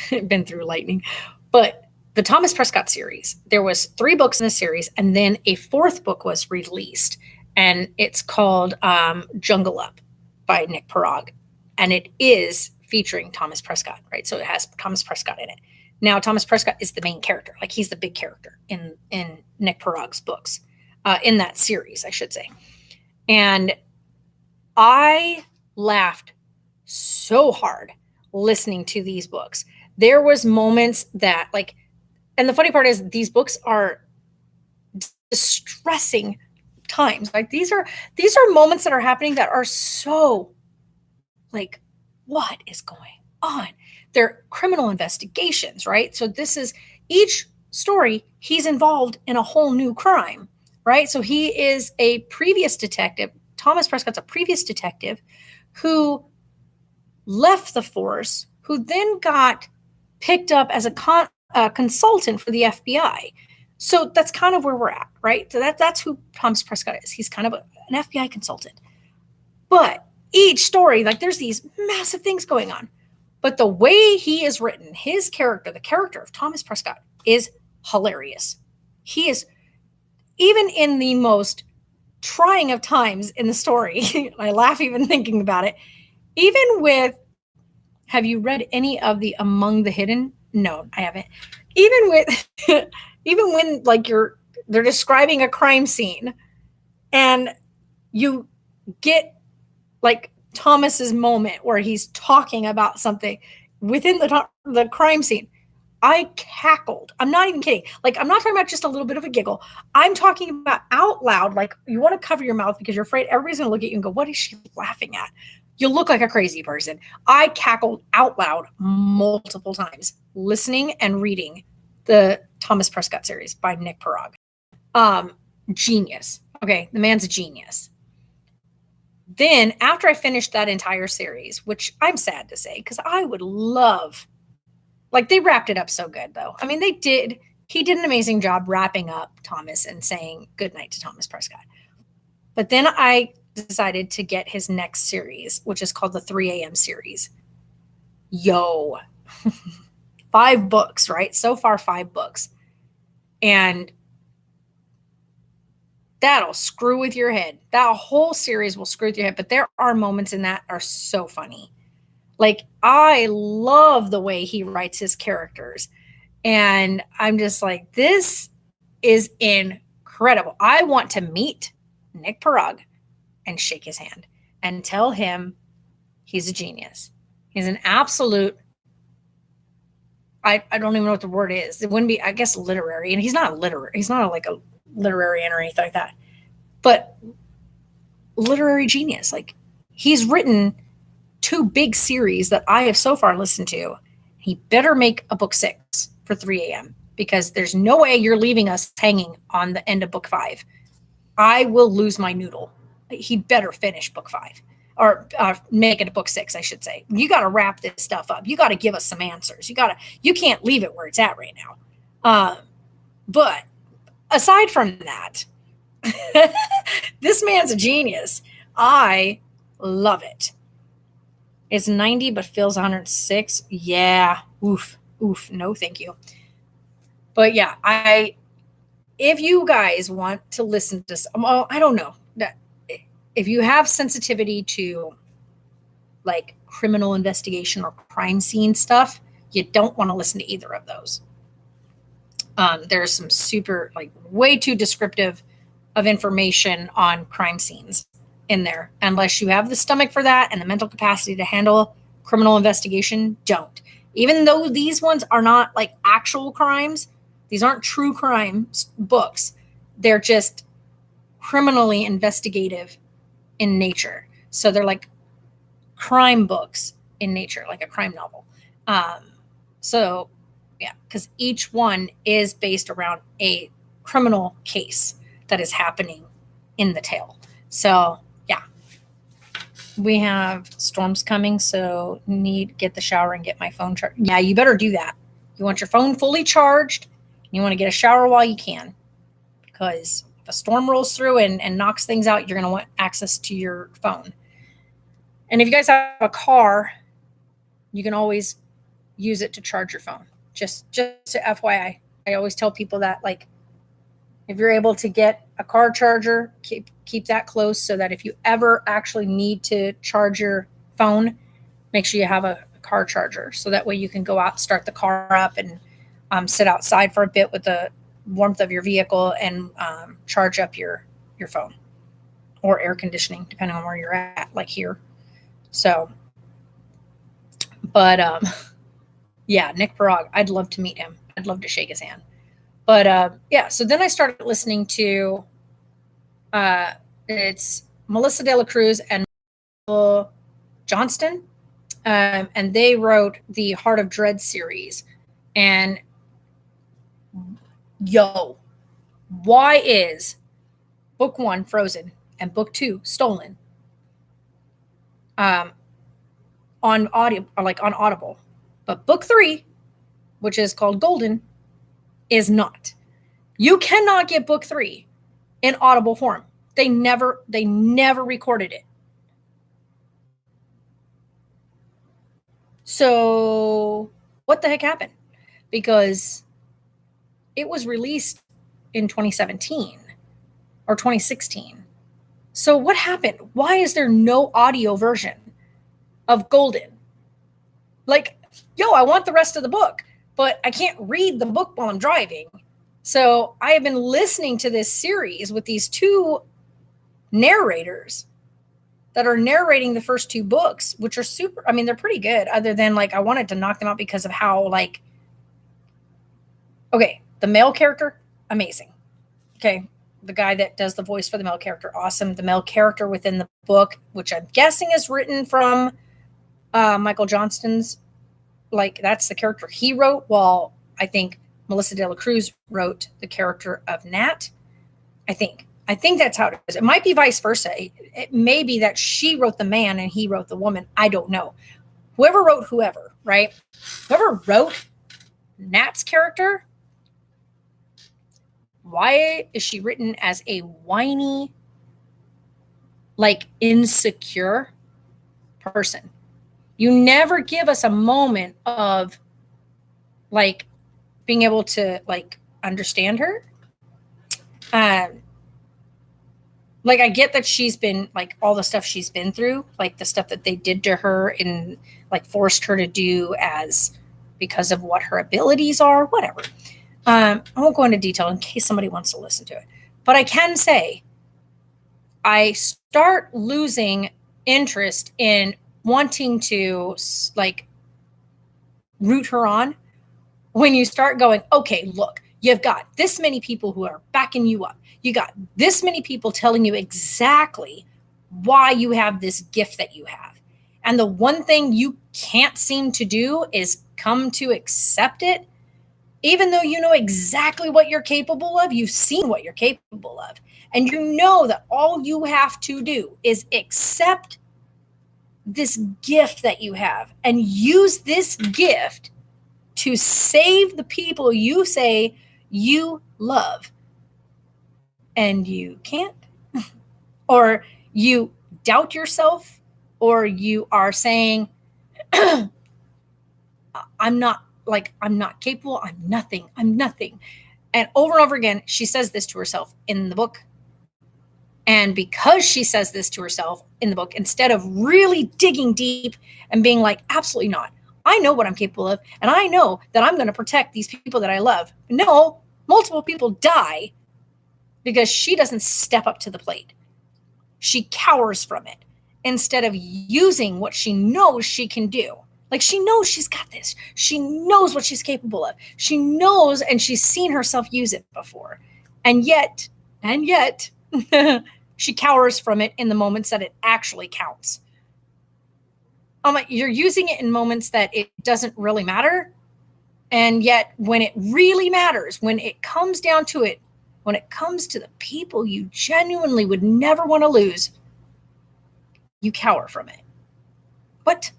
Been through lightning. But the Thomas Prescott series, there was 3 books in the series, and then a 4th book was released, and it's called Jungle Up by Nick Parag, and it is featuring Thomas Prescott, right? So it has Thomas Prescott in it. Now, Thomas Prescott is the main character. Like, he's the big character in Nick Parag's books, in that series, I should say. And I laughed so hard listening to these books. There was moments that, like, and the funny part is these books are distressing times. Like, these are moments that are happening that are so, like, what is going on? They're criminal investigations, right? So this is each story, he's involved in a whole new crime, right? So he is a previous detective. Thomas Prescott's a previous detective who left the force, who then got picked up as a consultant for the FBI. So that's kind of where we're at, right? So that's who Thomas Prescott is. He's kind of an FBI consultant. But each story, like, there's these massive things going on. But the way he is written, his character, the character of Thomas Prescott, is hilarious. He is, even in the most trying of times in the story, I laugh even thinking about it, even with, have you read any of the Among the Hidden? No, I haven't. Even with, even when, like, they're describing a crime scene and you get, like, Thomas's moment where he's talking about something within the crime scene, I cackled. I'm not even kidding. Like, I'm not talking about just a little bit of a giggle. I'm talking about out loud. Like, you want to cover your mouth because you're afraid everybody's going to look at you and go, what is she laughing at? You look like a crazy person. I cackled out loud multiple times listening and reading the Thomas Prescott series by Nick Parag. Genius. Okay, the man's a genius. Then, after I finished that entire series, which I'm sad to say, because I would love, like, they wrapped it up so good, though. I mean, he did an amazing job wrapping up Thomas and saying goodnight to Thomas Prescott. But then I decided to get his next series, which is called the 3 a.m. series. 5 books, right? So far, 5 books. And that'll screw with your head. That whole series will screw with your head. But there are moments in that are so funny. Like, I love the way he writes his characters. And I'm just like, this is incredible. I want to meet Nick Parag and shake his hand and tell him he's a genius. He's an absolute, I don't even know what the word is. It wouldn't be, I guess, literary. And he's not literary. He's not like a literarian or anything like that. But literary genius. Like, he's written 2 big series that I have so far listened to. He better make a book 6 for 3 a.m. because there's no way you're leaving us hanging on the end of book 5. I will lose my noodle. He better finish book 5 or make it a book 6, I should say. You got to wrap this stuff up. You got to give us some answers. You can't leave it where it's at right now. But aside from that, this man's a genius. I love it. It's 90, but feels 106. Yeah. Oof. No, thank you. But yeah, if you guys want to listen to some, well, I don't know. If you have sensitivity to like criminal investigation or crime scene stuff, you don't want to listen to either of those. There's some super, like, way too descriptive of information on crime scenes in there. Unless you have the stomach for that and the mental capacity to handle criminal investigation, don't. Even though these ones are not like actual crimes, these aren't true crime books. They're just criminally investigative in nature. So they're like crime books in nature, like a crime novel. So yeah, because each one is based around a criminal case that is happening in the tale. So yeah, we have storms coming, so need get the shower and get my phone charged. Yeah, you better do that. You want your phone fully charged. You want to get a shower while you can, because if a storm rolls through and knocks things out, you're going to want access to your phone. And if you guys have a car, you can always use it to charge your phone. Just to FYI, I always tell people that, like, if you're able to get a car charger, keep that close so that if you ever actually need to charge your phone, make sure you have a car charger. So that way you can go out, start the car up, and sit outside for a bit with the warmth of your vehicle and charge up your phone or air conditioning, depending on where you're at, like here. So, but yeah, Nick Parag, I'd love to meet him. I'd love to shake his hand. But yeah, so then I started listening to it's Melissa De La Cruz and Michael Johnston, and they wrote the Heart of Dread series. And yo, why is book 1 Frozen and book 2 Stolen on audio, or like on Audible, but book 3, which is called Golden, is not? You cannot get book 3 in Audible form. They never recorded it. So what the heck happened? Because it was released in 2017 or 2016. So what happened? Why is there no audio version of Golden? Like, yo, I want the rest of the book, but I can't read the book while I'm driving. So I have been listening to this series with these 2 narrators that are narrating the first 2 books, which are super, I mean, they're pretty good, other than, like, I wanted to knock them out because of how, like, okay, the male character, amazing. Okay, the guy that does the voice for the male character, awesome. The male character within the book, which I'm guessing is written from Michael Johnston's, like, that's the character he wrote, while I think Melissa De La Cruz wrote the character of Nat. I think that's how it is. It might be vice versa. It may be that she wrote the man and he wrote the woman. I don't know. Whoever wrote whoever, right? Whoever wrote Nat's character, why is she written as a whiny, like, insecure person? You never give us a moment of, like, being able to, like, understand her. like, I get that she's been, like, all the stuff she's been through, like the stuff that they did to her and like forced her to do as because of what her abilities are, whatever. I won't go into detail in case somebody wants to listen to it, but I can say I start losing interest in wanting to like root her on when you start going, okay, look, you've got this many people who are backing you up. You got this many people telling you exactly why you have this gift that you have. And the one thing you can't seem to do is come to accept it, even though you know exactly what you're capable of. You've seen what you're capable of. And you know that all you have to do is accept this gift that you have and use this gift to save the people you say you love. And you can't. Or you doubt yourself, or you are saying, I'm not capable, I'm nothing. And over again, she says this to herself in the book. And because she says this to herself in the book, instead of really digging deep and being like, absolutely not, I know what I'm capable of, and I know that I'm going to protect these people that I love. No, multiple people die because she doesn't step up to the plate. She cowers from it instead of using what she knows she can do. Like, she knows she's got this. She knows what she's capable of. She knows, and she's seen herself use it before. And yet, she cowers from it in the moments that it actually counts. You're using it in moments that it doesn't really matter. And yet, when it really matters, when it comes down to it, when it comes to the people you genuinely would never want to lose, you cower from it. What?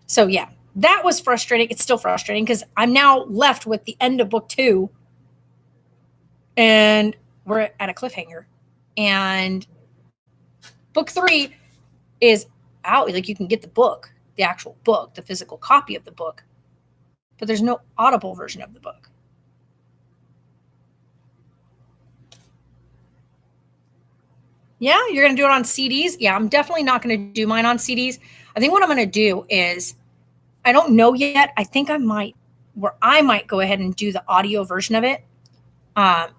So yeah, that was frustrating. It's still frustrating because I'm now left with the end of book 2 and we're at a cliffhanger. And book 3 is out. Like, you can get the book, the actual book, the physical copy of the book, but there's no audible version of the book. Yeah, you're going to do it on CDs? Yeah, I'm definitely not going to do mine on CDs. I think what I'm going to do is, I don't know yet. I think I might go ahead and do the audio version of it. And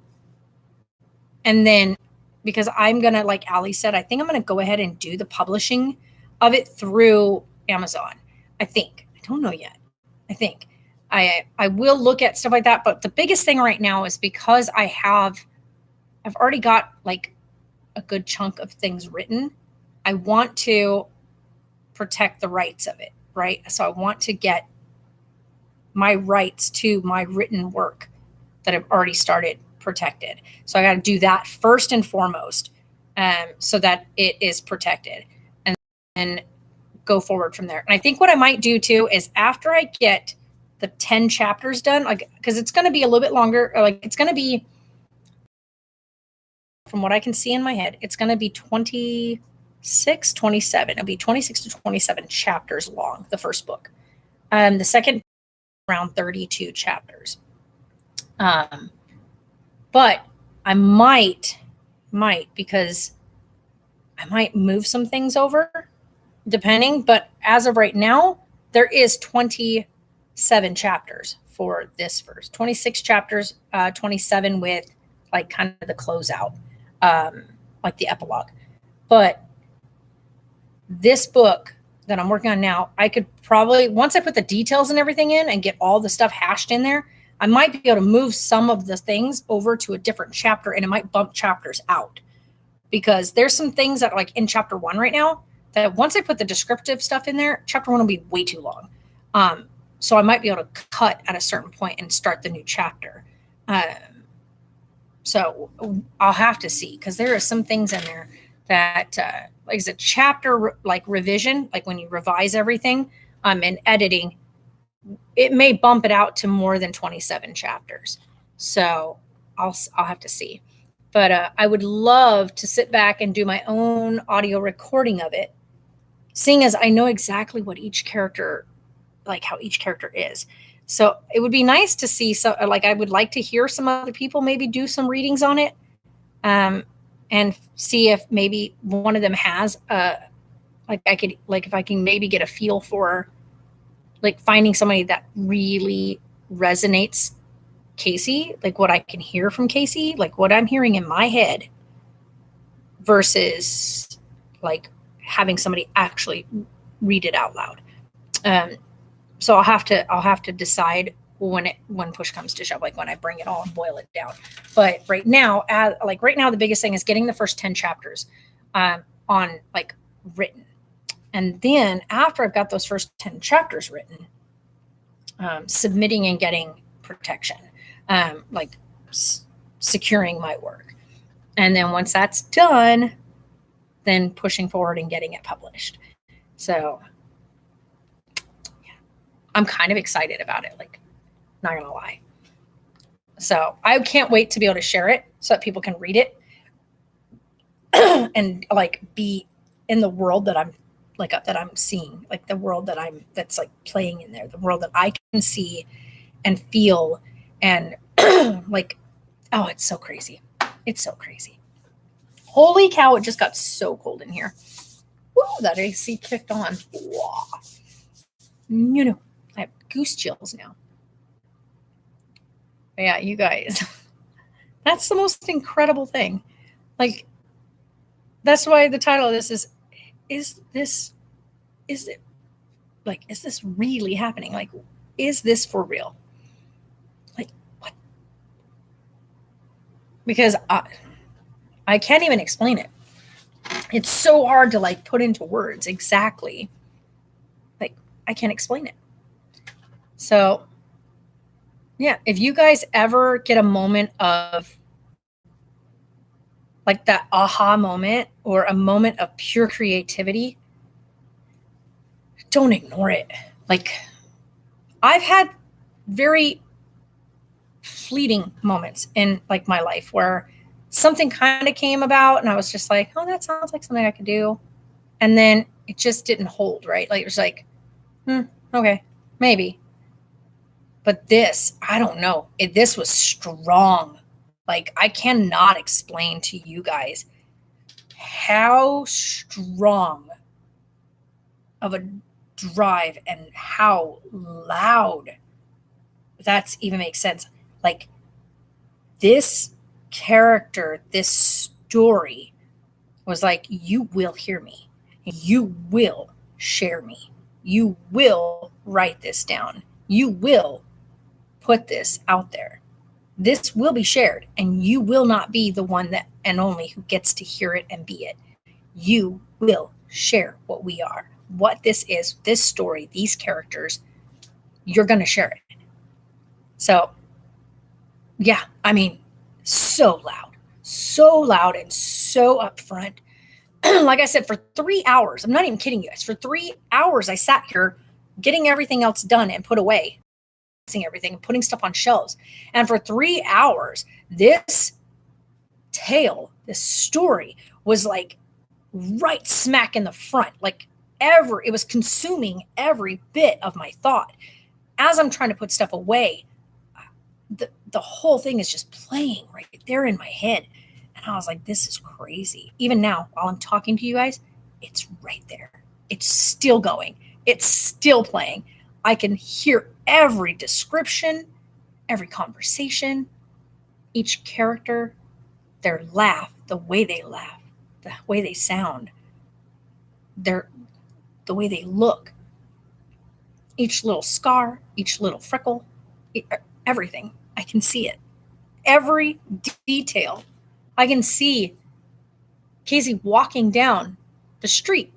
then, because I'm going to, like Ali said, I think I'm going to go ahead and do the publishing of it through Amazon. I think. I don't know yet. I think. I will look at stuff like that. But the biggest thing right now is because I've already got like a good chunk of things written. I want to protect the rights of it, right? So I want to get my rights to my written work that I've already started protected. So I got to do that first and foremost, so that it is protected, and then go forward from there. And I think what I might do too is, after I get the 10 chapters done, like, because it's going to be a little bit longer, or like, it's going to be, from what I can see in my head, it's going to be 26, 27. It'll be 26 to 27 chapters long, the first book. The second, around 32 chapters. But I might, because I might move some things over, depending. But as of right now, there is 27 chapters for this first. 26 chapters, 27 with like kind of the closeout, like the epilogue. But this book that I'm working on now, I could probably, once I put the details and everything in and get all the stuff hashed in there, I might be able to move some of the things over to a different chapter, and it might bump chapters out, because there's some things that, like, in chapter 1 right now, that once I put the descriptive stuff in there, chapter 1 will be way too long. So I might be able to cut at a certain point and start the new chapter. So I'll have to see, because there are some things in there that, like, as a chapter, like revision, like when you revise everything, and editing, it may bump it out to more than 27 chapters. So I'll have to see. But I would love to sit back and do my own audio recording of it, seeing as I know exactly what each character, like how each character is. So it would be nice to see, so like, I would like to hear some other people maybe do some readings on it. and see if maybe one of them has if I can maybe get a feel for like finding somebody that really resonates Casey, like what I can hear from Casey, like what I'm hearing in my head versus like having somebody actually read it out loud. So I'll have to decide when push comes to shove, like when I bring it all and boil it down. But right now, the biggest thing is getting the first 10 chapters on like written. And then after I've got those first 10 chapters written, submitting and getting protection, securing my work. And then once that's done, then pushing forward and getting it published. So yeah, I'm kind of excited about it, like, not gonna lie. So I can't wait to be able to share it so that people can read it and like be in the world that I'm seeing, like the world that's like playing in there, the world that I can see and feel and like, oh, it's so crazy. It's so crazy. Holy cow, it just got so cold in here. Woo, that AC kicked on. Wow. You know, I have goose chills now. But yeah, you guys, that's the most incredible thing. Like, that's why the title of this is this really happening? Like, is this for real? Like, what? Because I can't even explain it. It's so hard to like put into words exactly. Like, I can't explain it. So yeah, if you guys ever get a moment of like that aha moment or a moment of pure creativity, don't ignore it. Like, I've had very fleeting moments in like my life where something kind of came about and I was just like, oh, that sounds like something I could do. And then it just didn't hold, right? Like, it was like, okay, maybe. But this, I don't know. This was strong. Like, I cannot explain to you guys how strong of a drive and how loud that's even makes sense. Like, this character, this story was like, you will hear me. You will share me. You will write this down. You will put this out there. This will be shared, and you will not be the one that and only who gets to hear it and be it. You will share what we are, what this is, this story, these characters. You're going to share it. So, yeah, I mean, so loud and so upfront. Like I said, for 3 hours, I'm not even kidding you guys. For 3 hours, I sat here getting everything else done and put away, everything and putting stuff on shelves. And for 3 hours, this tale, this story was like right smack in the front. Like, it was consuming every bit of my thought. As I'm trying to put stuff away, the whole thing is just playing right there in my head. And I was like, this is crazy. Even now, while I'm talking to you guys, it's right there. It's still going. It's still playing. I can hear every description, every conversation, each character, their laugh, the way they laugh, the way they sound, the way they look, each little scar, each little freckle, everything. I can see it. Every detail. I can see Casey walking down the street,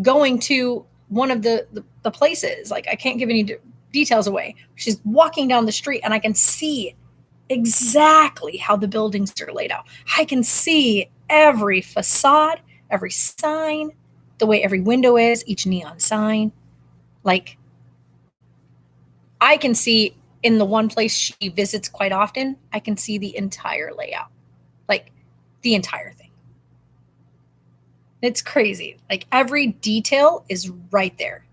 going to one of the places. Like, I can't give any details away. She's walking down the street, and I can see exactly how the buildings are laid out. I can see every facade, every sign, the way every window is, each neon sign. Like, I can see in the one place she visits quite often, I can see the entire layout, like the entire thing. It's crazy. Like, every detail is right there.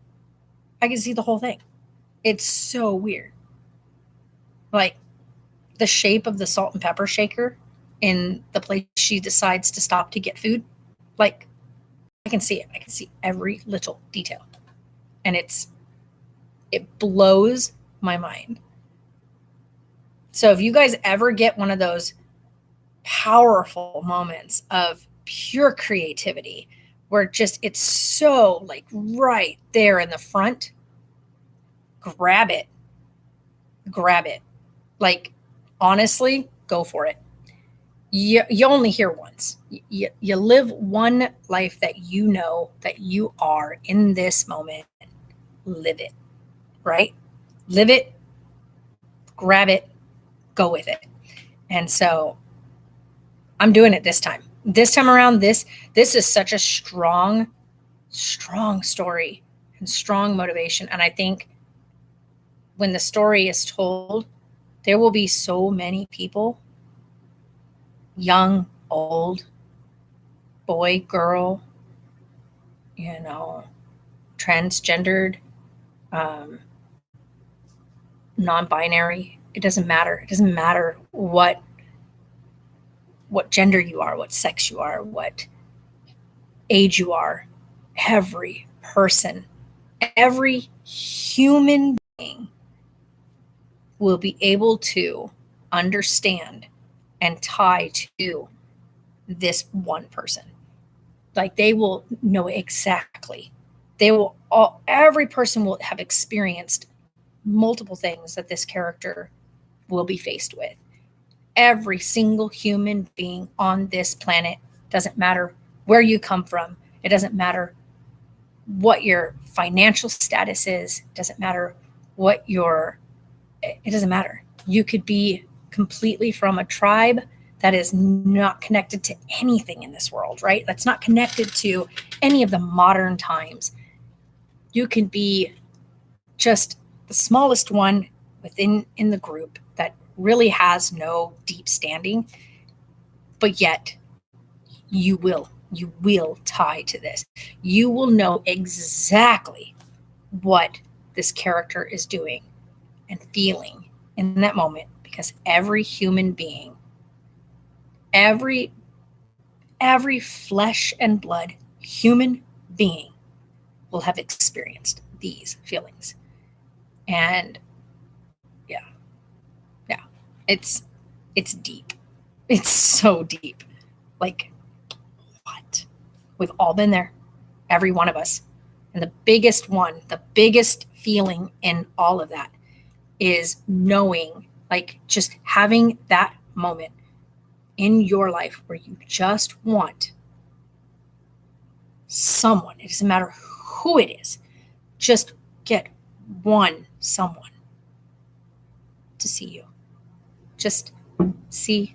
I can see the whole thing. It's so weird. Like, the shape of the salt and pepper shaker, in the place she decides to stop to get food. Like, I can see it. I can see every little detail. And it blows my mind. So if you guys ever get one of those powerful moments of pure creativity where just it's so like right there in the front, grab it. Grab it. Like, honestly, go for it. You only hear once. You live one life that you know that you are in this moment. Live it, right? Live it, grab it, go with it. And so I'm doing it this time. This time around, this is such a strong story and strong motivation. And I think when the story is told, there will be so many people, young, old, boy, girl, transgendered, non-binary. It doesn't matter. It doesn't matter what gender you are, what sex you are, what age you are. Every person, every human being will be able to understand and tie to this one person. Like, they will know exactly. Every person will have experienced multiple things that this character will be faced with. Every single human being on this planet, doesn't matter where you come from. It doesn't matter what your financial status is. It doesn't matter it doesn't matter. You could be completely from a tribe that is not connected to anything in this world, right? That's not connected to any of the modern times. You can be just the smallest one in the group that really has no deep standing, but yet you will tie to this. You will know exactly what this character is doing and feeling in that moment, because every human being, every flesh and blood human being will have experienced these feelings. And yeah, it's deep. It's so deep. Like, what? We've all been there, every one of us. And the biggest feeling in all of that is knowing, like, just having that moment in your life where you just want someone, it doesn't matter who it is, just get someone to see you. Just see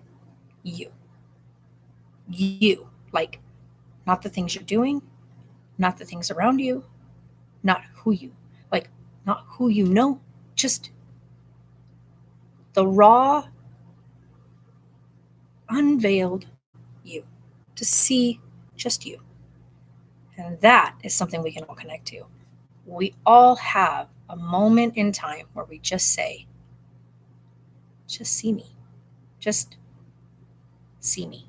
you. You. Like, not the things you're doing, not the things around you, not who you, like, not who you know, just the raw, unveiled you. To see just you. And that is something we can all connect to. We all have a moment in time where we just say, just see me. Just see me.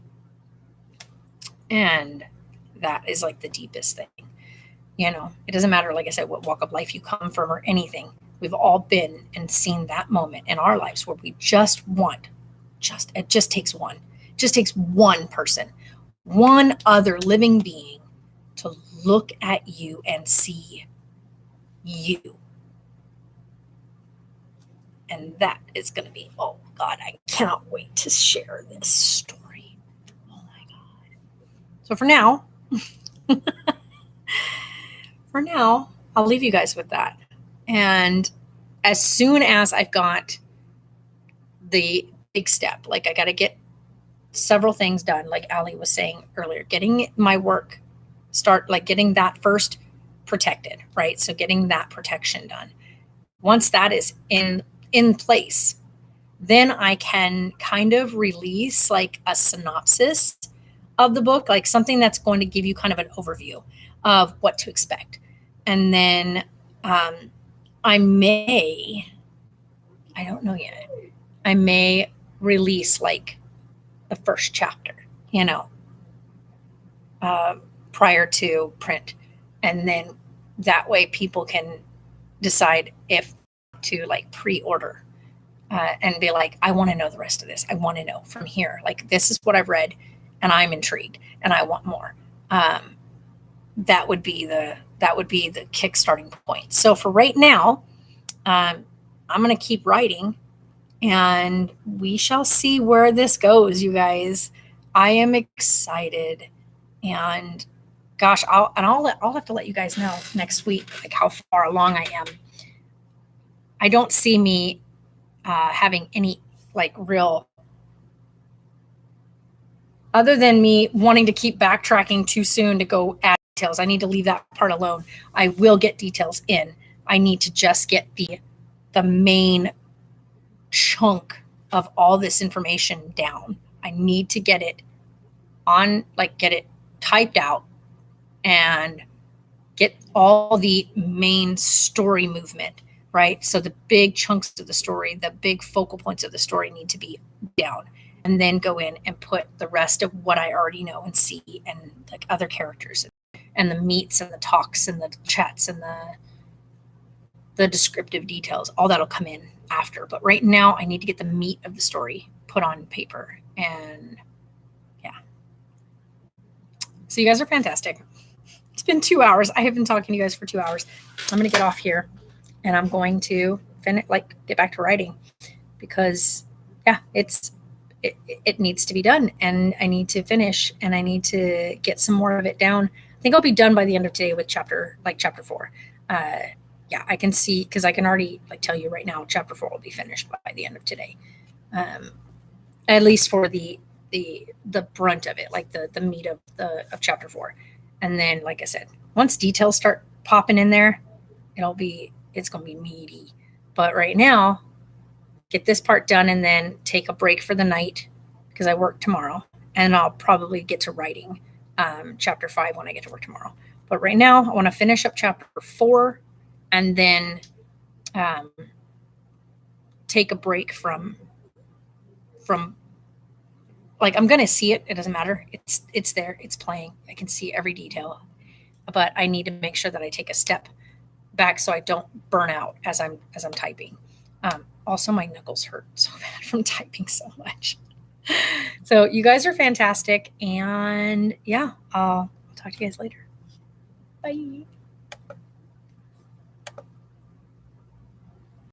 And that is like the deepest thing. It doesn't matter, like I said, what walk of life you come from or anything. We've all been and seen that moment in our lives where we just want, it just takes one. It just takes one person, one other living being to look at you and see you. And that is going to be, oh God, I cannot wait to share this story. Oh my God. So for now, I'll leave you guys with that. And as soon as I've got the big step, like, I got to get several things done, like Ali was saying earlier, getting my work getting that first protected, right? So getting that protection done. Once that is in place, then I can kind of release like a synopsis of the book, like something that's going to give you kind of an overview of what to expect. And then I don't know yet, I may release like the first chapter, prior to print. And then that way people can decide if to like pre-order and be like, I want to know the rest of this. I want to know from here. Like, this is what I've read and I'm intrigued and I want more. That would be the kickstarting point. So for right now, I'm going to keep writing and we shall see where this goes, you guys. I am excited, and gosh, I'll have to let you guys know next week, like how far along I am. I don't see me having any like real, other than me wanting to keep backtracking too soon to go add details. I need to leave that part alone. I will get details in. I need to just get the main chunk of all this information down. I need to get it on, like get it typed out and get all the main story movement, right? So the big chunks of the story, the big focal points of the story need to be down, and then go in and put the rest of what I already know and see, and like other characters and the meets and the talks and the chats and the descriptive details. All that'll come in after. But right now I need to get the meat of the story put on paper. And yeah. So you guys are fantastic. It's been 2 hours. I have been talking to you guys for 2 hours. I'm going to get off here and I'm going to get back to writing, because yeah, it needs to be done, and I need to finish, and I need to get some more of it down. I think I'll be done by the end of today with chapter 4. Yeah, I can see, because I can already like tell you right now, chapter 4 will be finished by the end of today. At least for the brunt of it, like the meat of chapter 4. And then, like I said, once details start popping in there, it's going to be meaty. But right now, get this part done and then take a break for the night, because I work tomorrow, and I'll probably get to writing chapter 5 when I get to work tomorrow. But right now, I want to finish up chapter 4 and then take a break from like, I'm going to see it. It doesn't matter. It's there. It's playing. I can see every detail, but I need to make sure that I take a step back so I don't burn out as I'm typing. Also, my knuckles hurt so bad from typing so much. So you guys are fantastic. And yeah, I'll talk to you guys later. Bye.